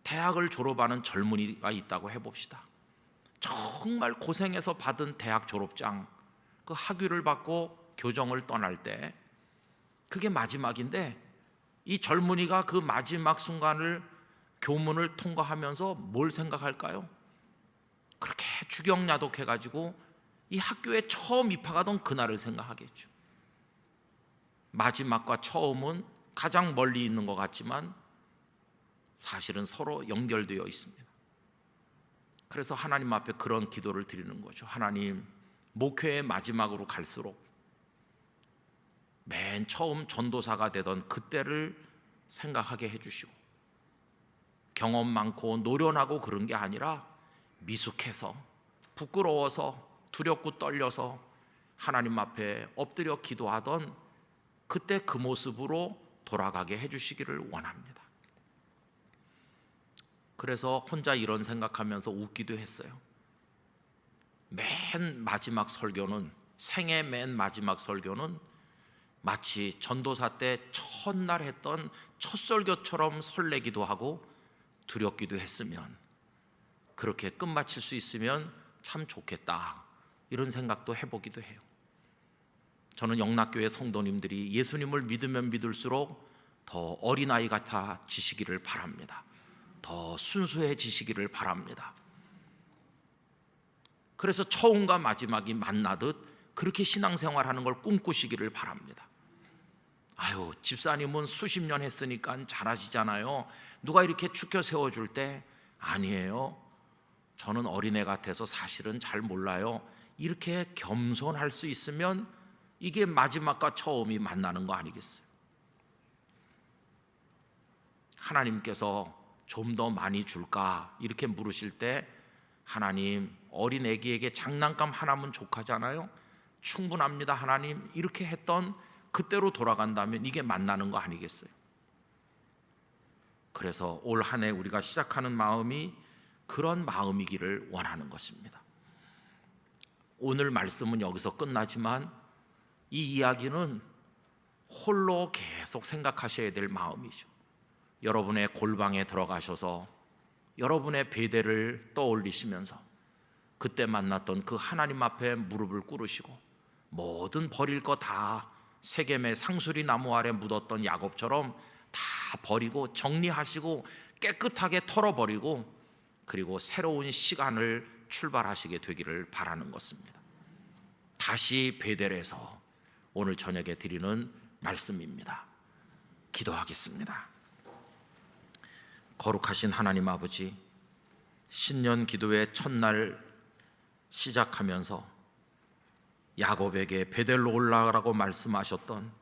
대학을 졸업하는 젊은이가 있다고 해봅시다. 정말 고생해서 받은 대학 졸업장, 그 학위를 받고 교정을 떠날 때 그게 마지막인데, 이 젊은이가 그 마지막 순간을, 교문을 통과하면서 뭘 생각할까요? 그렇게 주경야독해가지고 이 학교에 처음 입학하던 그날을 생각하겠죠. 마지막과 처음은 가장 멀리 있는 것 같지만 사실은 서로 연결되어 있습니다. 그래서 하나님 앞에 그런 기도를 드리는 거죠. 하나님, 목회의 마지막으로 갈수록 맨 처음 전도사가 되던 그때를 생각하게 해주시고, 경험 많고 노련하고 그런 게 아니라 미숙해서 부끄러워서 두렵고 떨려서 하나님 앞에 엎드려 기도하던 그때 그 모습으로 돌아가게 해주시기를 원합니다. 그래서 혼자 이런 생각하면서 웃기도 했어요. 맨 마지막 설교는, 생애 맨 마지막 설교는 마치 전도사 때 첫날 했던 첫 설교처럼 설레기도 하고 두렵기도 했으면, 그렇게 끝마칠 수 있으면 참 좋겠다, 이런 생각도 해보기도 해요. 저는 영락교회 성도님들이 예수님을 믿으면 믿을수록 더 어린아이 같아 지시기를 바랍니다. 더 순수해지시기를 바랍니다. 그래서 처음과 마지막이 만나듯 그렇게 신앙생활하는 걸 꿈꾸시기를 바랍니다. 아유, 집사님은 수십 년 했으니까 잘하시잖아요. 누가 이렇게 축켜 세워줄 때, 아니에요, 저는 어린애 같아서 사실은 잘 몰라요, 이렇게 겸손할 수 있으면 이게 마지막과 처음이 만나는 거 아니겠어요? 하나님께서 좀 더 많이 줄까 이렇게 물으실 때, 하나님, 어린 애기에게 장난감 하나면 족하잖아요. 충분합니다 하나님, 이렇게 했던 그때로 돌아간다면 이게 만나는 거 아니겠어요? 그래서 올 한 해 우리가 시작하는 마음이 그런 마음이기를 원하는 것입니다. 오늘 말씀은 여기서 끝나지만 이 이야기는 홀로 계속 생각하셔야 될 마음이죠. 여러분의 골방에 들어가셔서 여러분의 베델을 떠올리시면서 그때 만났던 그 하나님 앞에 무릎을 꿇으시고, 뭐든 버릴 거 다 세겜의 상수리 나무 아래 묻었던 야곱처럼 다 버리고 정리하시고 깨끗하게 털어버리고, 그리고 새로운 시간을 출발하시게 되기를 바라는 것입니다. 다시 베델에서 오늘 저녁에 드리는 말씀입니다. 기도하겠습니다. 거룩하신 하나님 아버지, 신년 기도의 첫날 시작하면서 야곱에게 베델로 올라가라고 말씀하셨던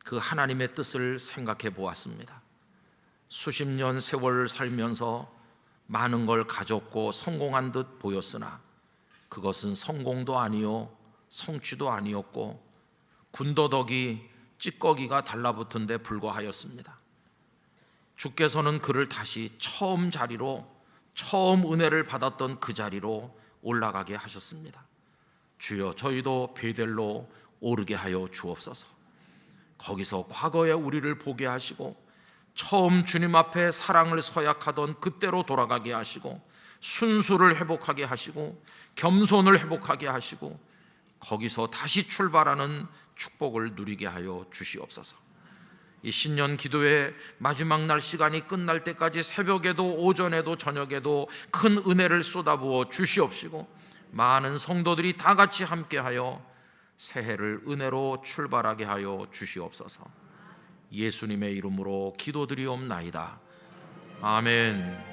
그 하나님의 뜻을 생각해 보았습니다. 수십 년 세월을 살면서 많은 걸 가졌고 성공한 듯 보였으나 그것은 성공도 아니요 성취도 아니었고 군더더기 찌꺼기가 달라붙은 데 불과하였습니다. 주께서는 그를 다시 처음 자리로, 처음 은혜를 받았던 그 자리로 올라가게 하셨습니다. 주여, 저희도 베델로 오르게 하여 주옵소서. 거기서 과거의 우리를 보게 하시고 처음 주님 앞에 사랑을 서약하던 그때로 돌아가게 하시고 순수를 회복하게 하시고 겸손을 회복하게 하시고 거기서 다시 출발하는 축복을 누리게 하여 주시옵소서. 이 신년 기도의 마지막 날 시간이 끝날 때까지 새벽에도 오전에도 저녁에도 큰 은혜를 쏟아부어 주시옵시고 많은 성도들이 다 같이 함께하여 새해를 은혜로 출발하게 하여 주시옵소서. 예수님의 이름으로 기도드리옵나이다. 아멘.